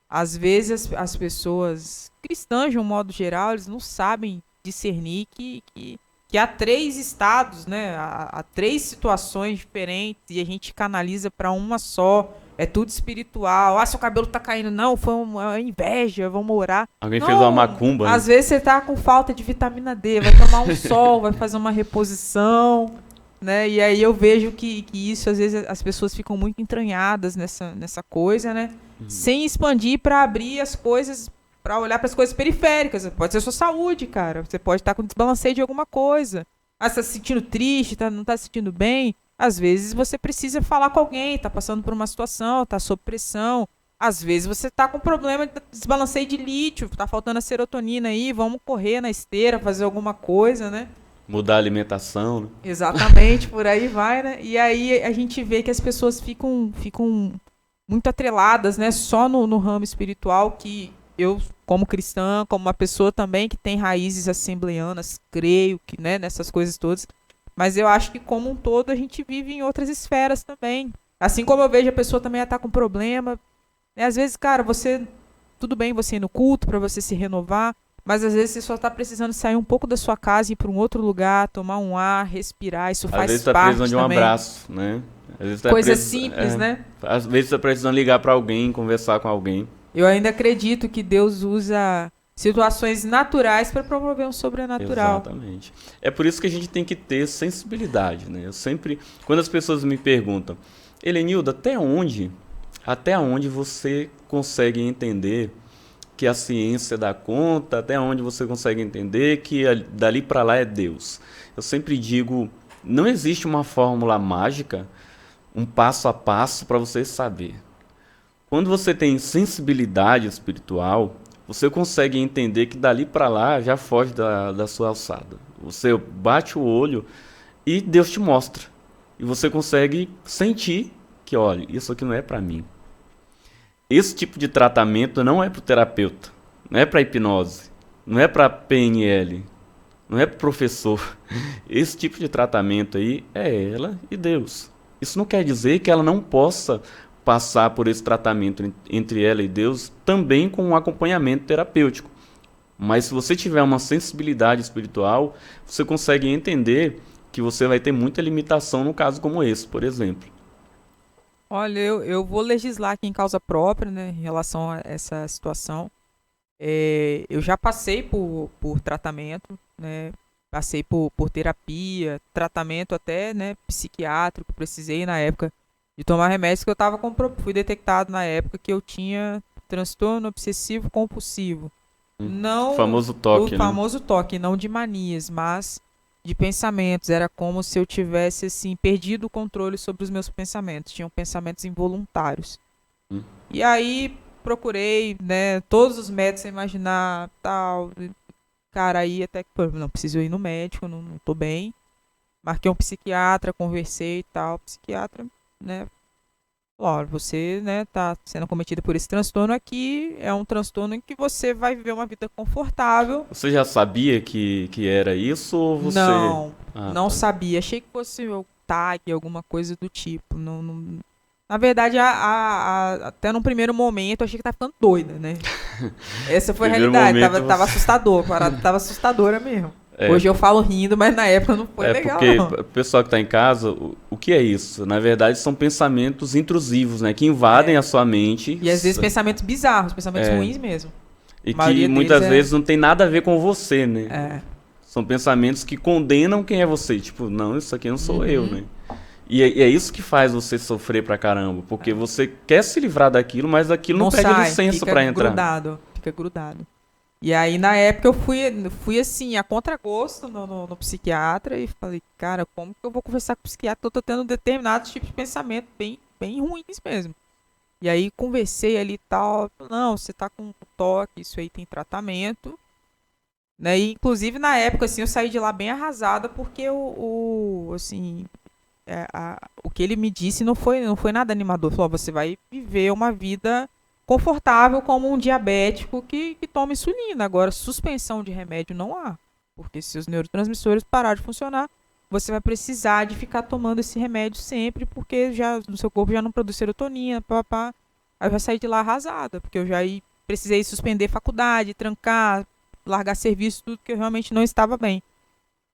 Às vezes as pessoas cristãs, de um modo geral, eles não sabem discernir que há três estados, né? Há três situações diferentes e a gente canaliza para uma só. É tudo espiritual. Ah, seu cabelo tá caindo. Não, foi uma inveja, vamos orar. Alguém Não, fez uma macumba, às né? vezes você tá com falta de vitamina D, vai tomar um sol, vai fazer uma reposição, né? E aí eu vejo que isso, às vezes, as pessoas ficam muito entranhadas nessa coisa, né? Sem expandir para abrir as coisas, para olhar para as coisas periféricas. Pode ser sua saúde, cara. Você pode estar com desbalanceio de alguma coisa. Ah, você tá se sentindo triste, não tá se sentindo bem? Às vezes você precisa falar com alguém, tá passando por uma situação, tá sob pressão. Às vezes você tá com problema de desbalanceio de lítio, tá faltando a serotonina aí, vamos correr na esteira, fazer alguma coisa, né? Mudar a alimentação, né? Exatamente, por aí vai, né? E aí a gente vê que as pessoas ficam muito atreladas, né? Só no ramo espiritual, que eu, como cristã, como uma pessoa também que tem raízes assembleanas, creio que, né, nessas coisas todas. Mas eu acho que, como um todo, a gente vive em outras esferas também. Assim como eu vejo a pessoa também estar com problema. Né? Às vezes, cara, tudo bem você ir no culto para você se renovar, mas às vezes você só tá precisando sair um pouco da sua casa e ir para um outro lugar, tomar um ar, respirar. Isso faz Às vezes tá parte precisando de um também. abraço, né? Às vezes Coisas simples, né? Às vezes tá precisando ligar para alguém, conversar com alguém. Eu ainda acredito que Deus usa situações naturais para promover um sobrenatural. Exatamente. É por isso que a gente tem que ter sensibilidade, né? Eu sempre, quando as pessoas me perguntam, Helenildo, até onde você consegue entender que a ciência dá conta, até onde você consegue entender que dali para lá é Deus? Eu sempre digo, não existe uma fórmula mágica, um passo a passo para você saber. Quando você tem sensibilidade espiritual, você consegue entender que dali para lá já foge da sua alçada. Você bate o olho e Deus te mostra. E você consegue sentir que, olha, isso aqui não é para mim. Esse tipo de tratamento não é para o terapeuta, não é para hipnose, não é para PNL, não é para o professor. Esse tipo de tratamento aí é ela e Deus. Isso não quer dizer que ela não possa passar por esse tratamento entre ela e Deus também com um acompanhamento terapêutico. Mas se você tiver uma sensibilidade espiritual, você consegue entender que você vai ter muita limitação num caso como esse, por exemplo. Olha, eu vou legislar aqui em causa própria, né, em relação a essa situação. Eu já passei por tratamento, né, passei por terapia, tratamento até, né, psiquiátrico, precisei na época de tomar remédios que fui detectado na época que eu tinha transtorno obsessivo compulsivo. Não Famoso toque, o famoso toque, não de manias, mas de pensamentos. Era como se eu tivesse, assim, perdido o controle sobre os meus pensamentos. Tinham pensamentos involuntários. Hum. E aí procurei, né, todos os métodos sem imaginar, tal. Cara, aí até que, pô, não preciso ir no médico, não tô bem. Marquei um psiquiatra, conversei e tal. Psiquiatra, né, falou, ó, você, né, tá sendo cometido por esse transtorno aqui. É um transtorno em que você vai viver uma vida confortável. Você já sabia que era isso ou você... Não, Ah, não tá. sabia. Achei que fosse o TAG, alguma coisa do tipo. Na verdade, até num primeiro momento, eu achei que tava ficando doida, né? Essa foi a Primeiro realidade. Tava, momento tava você... assustador, a parada tava assustadora mesmo. É, Hoje eu falo rindo, mas na época não foi legal, porque não. o pessoal que está em casa, o que é isso? Na verdade, são pensamentos intrusivos, né? Que invadem a sua mente E às vezes pensamentos bizarros, pensamentos ruins mesmo. e A que maioria deles muitas vezes não tem nada a ver com você, né? é. São pensamentos que condenam quem é você. Tipo, não, isso aqui não sou eu, Uhum. né? E é isso que faz você sofrer pra caramba. Porque você quer se livrar daquilo, mas aquilo não Não pede sai, licença fica pra entrar. grudado, fica grudado. E aí, na época, eu fui assim, a contragosto no psiquiatra e falei, cara, como que eu vou conversar com o psiquiatra? Eu tô tendo determinados tipos de pensamento bem ruins mesmo. E aí, conversei ali e tal. Não, você tá com toque, isso aí tem tratamento. Né? E, inclusive, na época, assim, eu saí de lá bem arrasada porque assim, o que ele me disse não foi nada animador. Falou, você vai viver uma vida confortável como um diabético que toma insulina. Agora, suspensão de remédio não há. Porque se os neurotransmissores pararem de funcionar, você vai precisar de ficar tomando esse remédio sempre, porque já no seu corpo já não produz serotonina, papá. Aí eu já saí de lá arrasada, porque eu já precisei suspender faculdade, trancar, largar serviço, tudo que eu realmente não estava bem.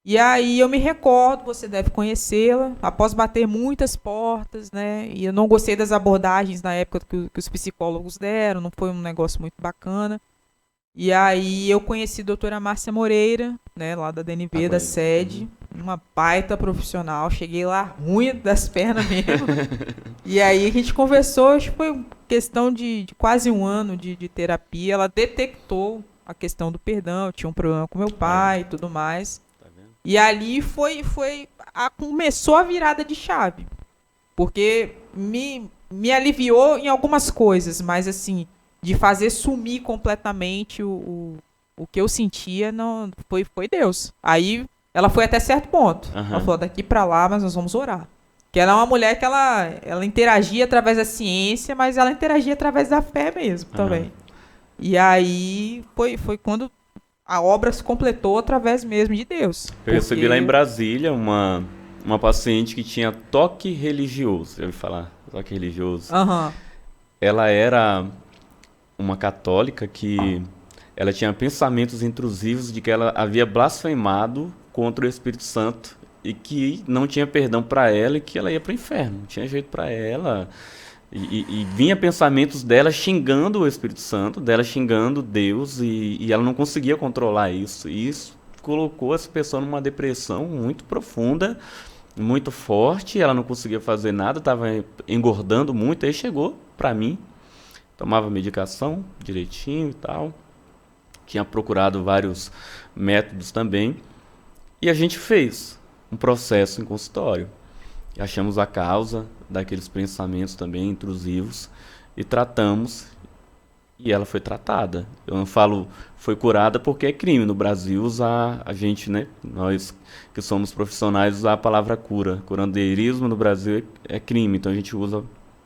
E aí eu me recordo, você deve conhecê-la, após bater muitas portas, né? E eu não gostei das abordagens na época que os psicólogos deram, não foi um negócio muito bacana. E aí eu conheci a doutora Márcia Moreira, né, lá da DNV, da Aguenta. sede, uma baita profissional, cheguei lá ruim das pernas mesmo. E aí a gente conversou, acho que foi questão de quase um ano de terapia, ela detectou a questão do perdão, eu tinha um problema com meu Aí, pai e tudo mais. tá vendo? E ali começou a virada de chave. Porque me aliviou em algumas coisas, mas assim, de fazer sumir completamente o que eu sentia, não foi Deus. Aí ela foi até certo ponto. Ela Aham. falou, daqui pra lá, mas nós vamos orar. Que ela é uma mulher que ela interagia através da ciência, mas ela interagia através da fé mesmo Aham. também. E aí foi quando a obra se completou através mesmo de Deus. Eu recebi lá em Porque. Brasília uma paciente que tinha toque religioso. Já ouviu falar? Toque religioso. Aham. Ela era uma católica que ela tinha pensamentos intrusivos de que ela havia blasfemado contra o Espírito Santo e que não tinha perdão para ela e que ela ia para o inferno. Não tinha jeito para ela. E vinha pensamentos dela xingando o Espírito Santo, dela xingando Deus, e ela não conseguia controlar isso. E isso colocou essa pessoa numa depressão muito profunda, muito forte. Ela não conseguia fazer nada, estava engordando muito. Aí chegou para mim, tomava medicação direitinho e tal. Tinha procurado vários métodos também. E a gente fez um processo em consultório. Achamos a causa daqueles pensamentos também intrusivos e tratamos, e ela foi tratada. Eu não falo foi curada porque é crime no Brasil usar, a gente, né, nós que somos profissionais, usar a palavra cura. Curandeirismo no Brasil é crime, então a gente usa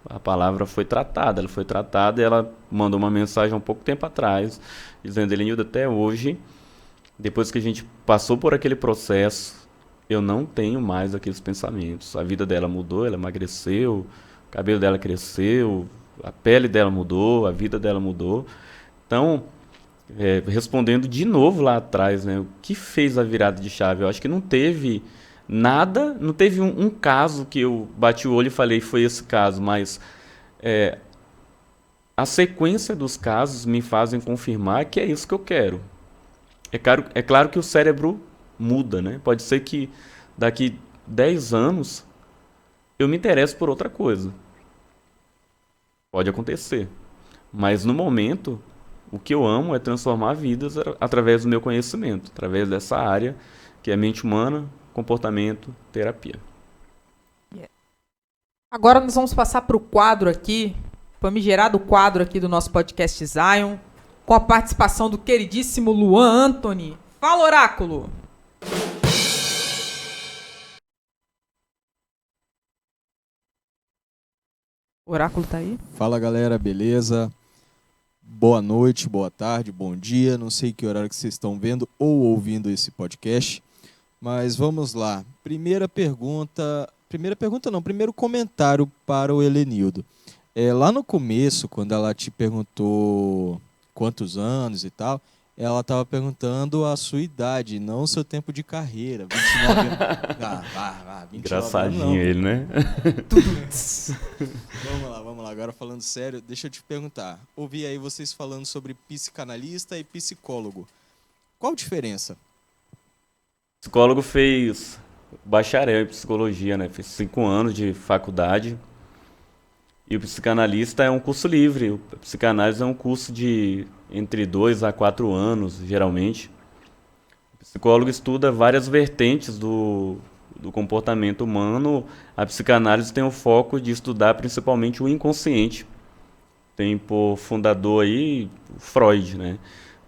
a palavra foi tratada. Ela foi tratada e ela mandou uma mensagem há um pouco tempo atrás, dizendo, Elenildo, até hoje, depois que a gente passou por aquele processo, eu não tenho mais aqueles pensamentos. A vida dela mudou, ela emagreceu, o cabelo dela cresceu, a pele dela mudou, a vida dela mudou. Então, respondendo de novo lá atrás, né, o que fez a virada de chave? Eu acho que não teve nada, não teve um caso que eu bati o olho e falei, foi esse caso, mas a sequência dos casos me fazem confirmar que é isso que eu quero. É claro que o cérebro muda, né? Pode ser que daqui 10 anos eu me interesse por outra coisa. Pode acontecer. Mas no momento O que eu amo é transformar vidas através do meu conhecimento, através dessa área que é mente humana, comportamento, terapia. Agora nós vamos passar para o quadro aqui, famigerado quadro aqui do nosso podcast Zion, com a participação do queridíssimo Luan Anthony. Fala, Oráculo! O Oráculo tá aí? Fala, galera, beleza? Boa noite, boa tarde, bom dia. Não sei que horário que vocês estão vendo ou ouvindo esse podcast, mas vamos lá. Primeiro comentário para o Helenildo. Lá no começo, quando ela te perguntou quantos anos e tal, ela estava perguntando a sua idade, não o seu tempo de carreira. 29 anos. 29 Engraçadinho anos, ele, né? Vamos lá. Agora falando sério, deixa eu te perguntar. Ouvi aí vocês falando sobre psicanalista e psicólogo. Qual a diferença? O psicólogo fez bacharel em psicologia, né? Fez 5 anos de faculdade. E o psicanalista é um curso livre. O psicanálise é um curso de entre 2 a 4 anos, geralmente. O psicólogo estuda várias vertentes do comportamento humano. A psicanálise tem o foco de estudar principalmente o inconsciente. Tem por fundador aí Freud, né?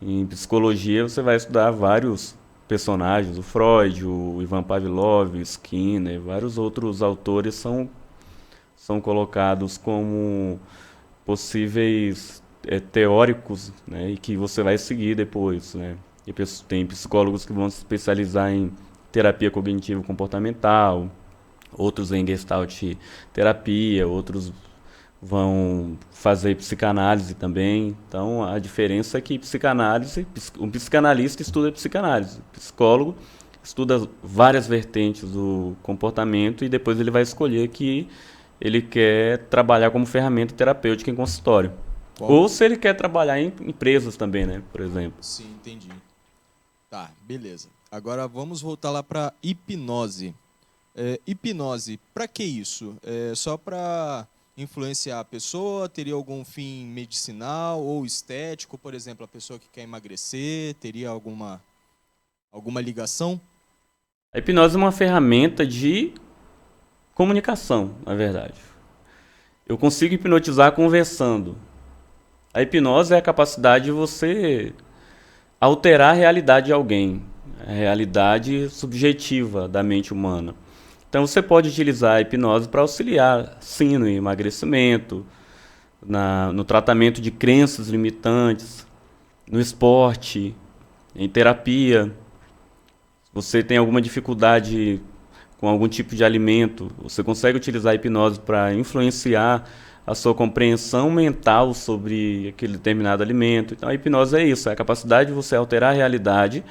Em psicologia você vai estudar vários personagens, o Freud, o Ivan Pavlov, o Skinner, vários outros autores são colocados como possíveis teóricos, né, e que você vai seguir depois, né? E tem psicólogos que vão se especializar em terapia cognitivo-comportamental, outros em Gestalt terapia, outros vão fazer psicanálise também. Então a diferença é que um psicanalista estuda psicanálise, o psicólogo estuda várias vertentes do comportamento e depois ele vai escolher que ele quer trabalhar como ferramenta terapêutica em consultório. Ou se ele quer trabalhar em empresas também, né, por exemplo. Sim, entendi. Tá, beleza. Agora vamos voltar lá para hipnose. Hipnose, para que isso? Só para influenciar a pessoa? Teria algum fim medicinal ou estético? Por exemplo, a pessoa que quer emagrecer, teria alguma ligação? A hipnose é uma ferramenta de comunicação, na verdade. Eu consigo hipnotizar conversando. A hipnose é a capacidade de você alterar a realidade de alguém, a realidade subjetiva da mente humana. Então você pode utilizar a hipnose para auxiliar, sim, no emagrecimento, no tratamento de crenças limitantes, no esporte, em terapia. Se você tem alguma dificuldade com algum tipo de alimento, você consegue utilizar a hipnose para influenciar a sua compreensão mental sobre aquele determinado alimento. Então a hipnose é isso, é a capacidade de você alterar a realidade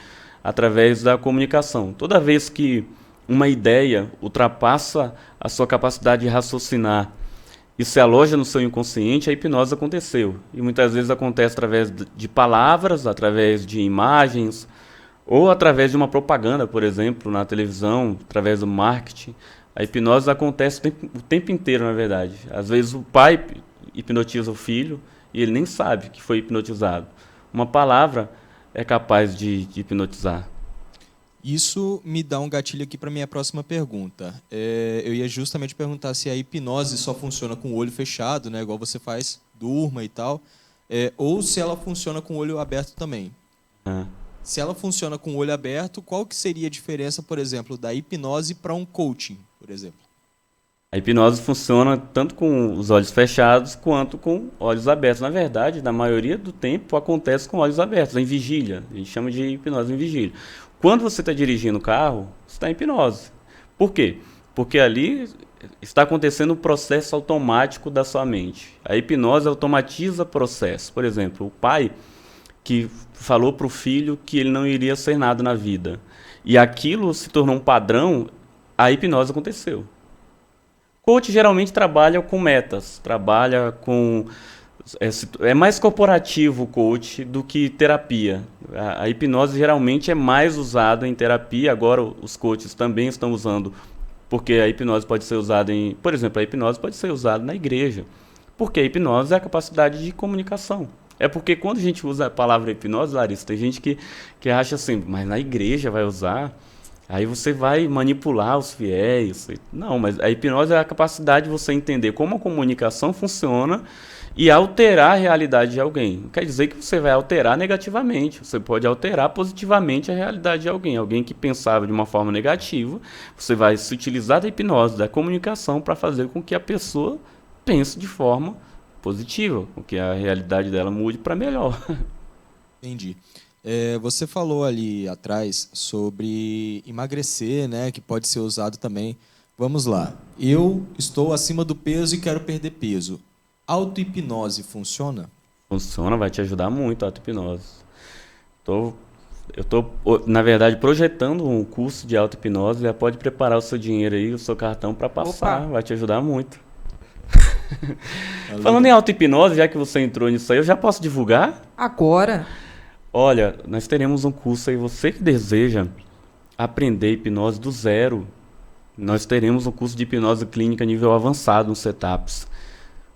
através da comunicação. Toda vez que uma ideia ultrapassa a sua capacidade de raciocinar e se aloja no seu inconsciente, a hipnose aconteceu. E muitas vezes acontece através de palavras, através de imagens, ou através de uma propaganda, por exemplo, na televisão, através do marketing. A hipnose acontece o tempo inteiro, na verdade. Às vezes o pai hipnotiza o filho e ele nem sabe que foi hipnotizado. Uma palavra é capaz de hipnotizar. Isso me dá um gatilho aqui para minha próxima pergunta. Eu ia justamente perguntar se a hipnose só funciona com o olho fechado, né, igual você faz, durma e tal, ou se ela funciona com o olho aberto também. Se ela funciona com o olho aberto, qual que seria a diferença, por exemplo, da hipnose para um coaching, por exemplo? A hipnose funciona tanto com os olhos fechados quanto com olhos abertos. Na verdade, na maioria do tempo, acontece com olhos abertos, em vigília. A gente chama de hipnose em vigília. Quando você está dirigindo o carro, você está em hipnose. Por quê? Porque ali está acontecendo um processo automático da sua mente. A hipnose automatiza processo. Por exemplo, o pai que falou para o filho que ele não iria ser nada na vida. E aquilo se tornou um padrão, a hipnose aconteceu. Coach geralmente trabalha com metas, trabalha com... É mais corporativo o coach do que terapia. A hipnose geralmente é mais usada em terapia, agora os coaches também estão usando, porque a hipnose pode ser usada em... Por exemplo, a hipnose pode ser usada na igreja, porque a hipnose é a capacidade de comunicação. É porque quando a gente usa a palavra hipnose, Larissa, tem gente que acha assim, mas na igreja vai usar, aí você vai manipular os fiéis. Não, mas a hipnose é a capacidade de você entender como a comunicação funciona e alterar a realidade de alguém. Não quer dizer que você vai alterar negativamente, você pode alterar positivamente a realidade de alguém. Alguém que pensava de uma forma negativa, você vai se utilizar da hipnose, da comunicação, para fazer com que a pessoa pense de forma positiva, com que a realidade dela mude para melhor. Entendi. Você falou ali atrás sobre emagrecer, né, que pode ser usado também. Vamos lá. Eu estou acima do peso e quero perder peso. Auto-hipnose funciona? Funciona, vai te ajudar muito a auto-hipnose. Eu estou, na verdade, projetando um curso de auto-hipnose. Já pode preparar o seu dinheiro aí, o seu cartão para passar. Opa. Vai te ajudar muito. Falando em auto-hipnose, já que você entrou nisso aí, eu já posso divulgar? Agora. Olha, nós teremos um curso aí, você que deseja aprender hipnose do zero, nós teremos um curso de hipnose clínica nível avançado no Setups.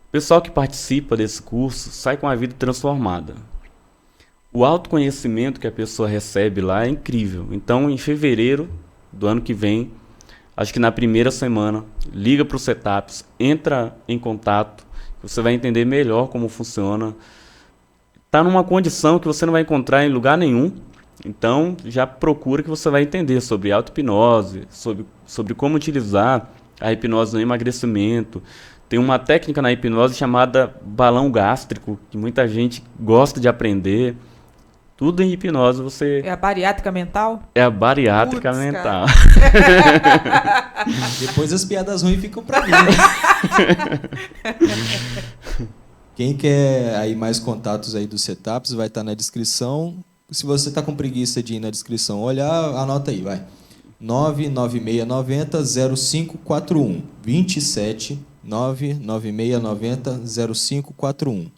O pessoal que participa desse curso sai com a vida transformada. O autoconhecimento que a pessoa recebe lá é incrível. Então, em fevereiro do ano que vem, acho que na primeira semana, liga para o Setups, entra em contato, você vai entender melhor como funciona. Está numa condição que você não vai encontrar em lugar nenhum, então já procura que você vai entender sobre auto-hipnose, sobre como utilizar a hipnose no emagrecimento. Tem uma técnica na hipnose chamada balão gástrico, que muita gente gosta de aprender. Tudo em hipnose você... É a bariátrica mental? É a bariátrica mental. Depois as piadas ruins ficam pra mim. Quem quer aí mais contatos aí do Setups vai estar na descrição. Se você está com preguiça de ir na descrição olhar, anota aí, vai. 99690-0541. 27 99690-0541.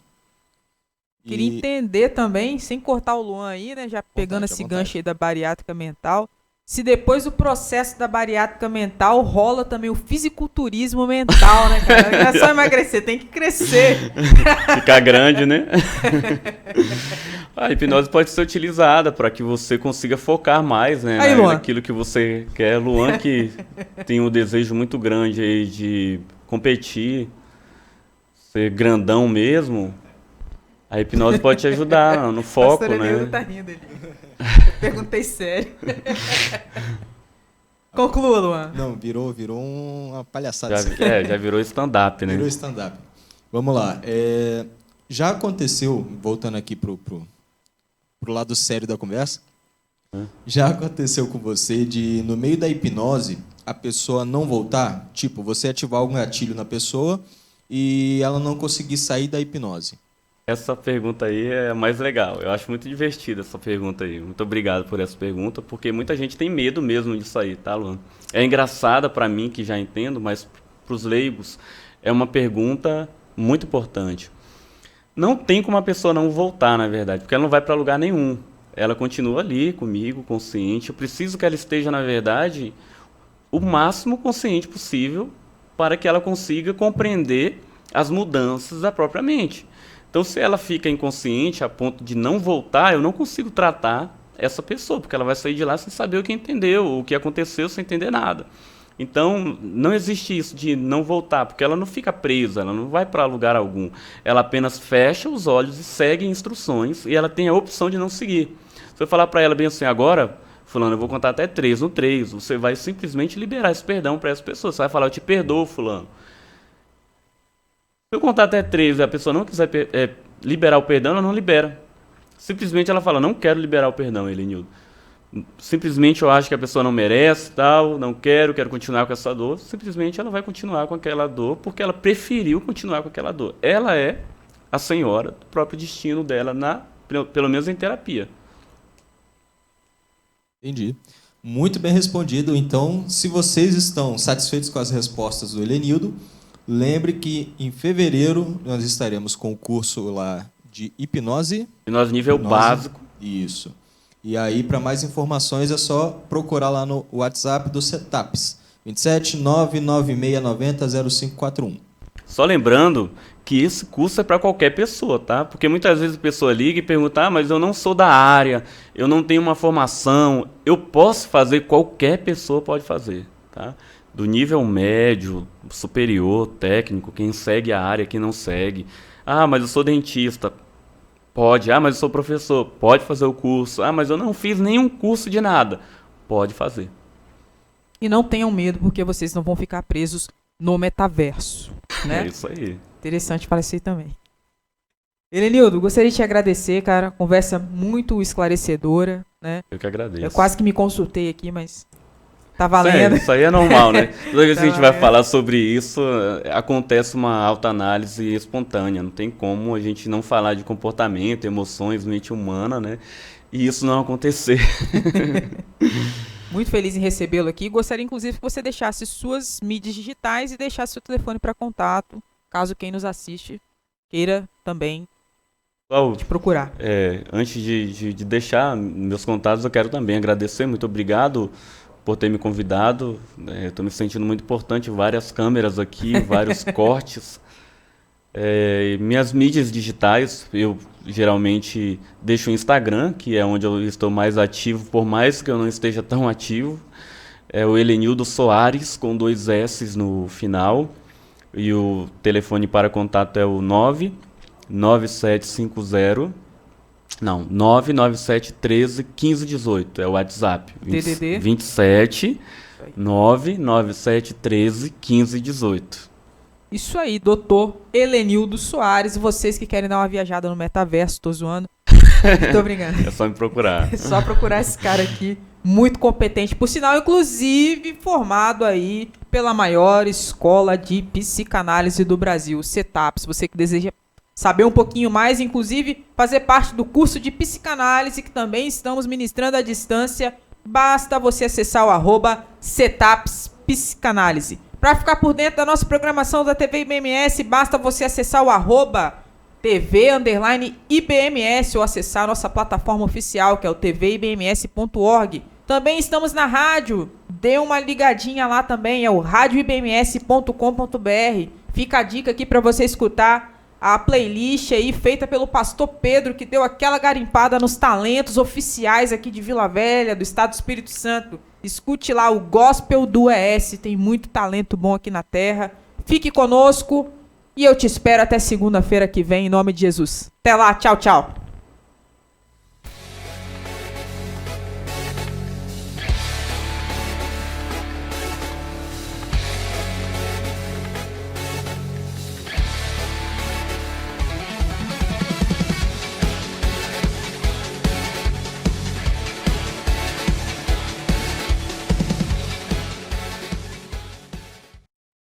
Queria entender também, sem cortar o Luan aí, né? Já pegando esse gancho aí da bariátrica mental. Se depois do processo da bariátrica mental rola também o fisiculturismo mental, né, cara? Não é só emagrecer, tem que crescer. Ficar grande, né? A hipnose pode ser utilizada para que você consiga focar mais, né, aí, naquilo que você quer. Luan, que tem um desejo muito grande aí de competir, ser grandão mesmo, a hipnose pode te ajudar no foco, né? Tá rindo ali. Eu perguntei sério. Conclua, Luan. Não, virou uma palhaçada. Já virou stand-up, né? Virou stand-up. Vamos lá. Já aconteceu, voltando aqui pro lado sério da conversa, já aconteceu com você de, no meio da hipnose, a pessoa não voltar? Tipo, você ativar algum gatilho na pessoa e ela não conseguir sair da hipnose? Essa pergunta aí é a mais legal. Eu acho muito divertida essa pergunta aí. Muito obrigado por essa pergunta, porque muita gente tem medo mesmo disso aí, tá, Luan? É engraçada para mim, que já entendo, mas para os leigos é uma pergunta muito importante. Não tem como a pessoa não voltar, na verdade, porque ela não vai para lugar nenhum. Ela continua ali comigo, consciente. Eu preciso que ela esteja, na verdade, o máximo consciente possível para que ela consiga compreender as mudanças da própria mente. Então, se ela fica inconsciente a ponto de não voltar, eu não consigo tratar essa pessoa, porque ela vai sair de lá sem saber o que entendeu, o que aconteceu, sem entender nada. Então, não existe isso de não voltar, porque ela não fica presa, ela não vai para lugar algum. Ela apenas fecha os olhos e segue instruções, e ela tem a opção de não seguir. Se eu falar para ela bem assim, agora, fulano, eu vou contar até 3, no 3, você vai simplesmente liberar esse perdão para essa pessoa. Você vai falar, eu te perdoo, fulano. Se eu contar até 3 e a pessoa não quiser liberar o perdão, ela não libera. Simplesmente ela fala, não quero liberar o perdão, Helenildo. Simplesmente eu acho que a pessoa não merece, tal, não quero continuar com essa dor. Simplesmente ela vai continuar com aquela dor porque ela preferiu continuar com aquela dor. Ela é a senhora do próprio destino dela, pelo menos em terapia. Entendi. Muito bem respondido. Então, se vocês estão satisfeitos com as respostas do Helenildo, lembre que em fevereiro nós estaremos com o curso lá de hipnose. Hipnose nível básico. Isso. E aí, para mais informações, é só procurar lá no WhatsApp do Setups. 27 99690 0541. Só lembrando que esse curso é para qualquer pessoa, tá? Porque muitas vezes a pessoa liga e pergunta, mas eu não sou da área, eu não tenho uma formação. Eu posso fazer, qualquer pessoa pode fazer, tá? Do nível médio, superior, técnico, quem segue a área, quem não segue. Mas eu sou dentista. Pode. Mas eu sou professor. Pode fazer o curso. Mas eu não fiz nenhum curso de nada. Pode fazer. E não tenham medo, porque vocês não vão ficar presos no metaverso, né? É isso aí. Interessante parecer também. Helenildo, gostaria de te agradecer, cara. Conversa muito esclarecedora, né? Eu que agradeço. Eu quase que me consultei aqui, mas tá valendo. Isso aí é normal, né? Toda vez que a gente vai valendo. falar sobre isso, acontece uma autoanálise espontânea. Não tem como a gente não falar de comportamento, emoções, mente humana, né? E isso não acontecer. Muito feliz em recebê-lo aqui. Gostaria, inclusive, que você deixasse suas mídias digitais e deixasse seu telefone para contato, caso quem nos assiste queira também te procurar. Antes de deixar meus contatos, eu quero também agradecer. Muito obrigado por ter me convidado. Estou me sentindo muito importante. Várias câmeras aqui, vários cortes. Minhas mídias digitais, eu geralmente deixo o Instagram, que é onde eu estou mais ativo, por mais que eu não esteja tão ativo. É o Helenildo Soares, com 2 S no final. E o telefone para contato é o 99713-1518. É o WhatsApp. DDD 27 99713-1518. Isso aí, doutor Helenildo Soares. Vocês que querem dar uma viajada no metaverso, tô zoando. Tô brincando. É só me procurar. É só procurar esse cara aqui, muito competente. Por sinal, inclusive, formado aí pela maior escola de psicanálise do Brasil, CETAP. Se você que deseja saber um pouquinho mais, inclusive fazer parte do curso de psicanálise que também estamos ministrando à distância, basta você acessar o @CETAPS Psicanálise. Para ficar por dentro da nossa programação da TV IBMS, basta você acessar o @TV_IBMS ou acessar a nossa plataforma oficial, que é o tvibms.org. Também estamos na rádio, dê uma ligadinha lá também, é o radioibms.com.br. Fica a dica aqui para você escutar a playlist aí feita pelo pastor Pedro, que deu aquela garimpada nos talentos oficiais aqui de Vila Velha, do estado do Espírito Santo. Escute lá o Gospel do ES, tem muito talento bom aqui na terra. Fique conosco e eu te espero até segunda-feira que vem, em nome de Jesus. Até lá, tchau, tchau.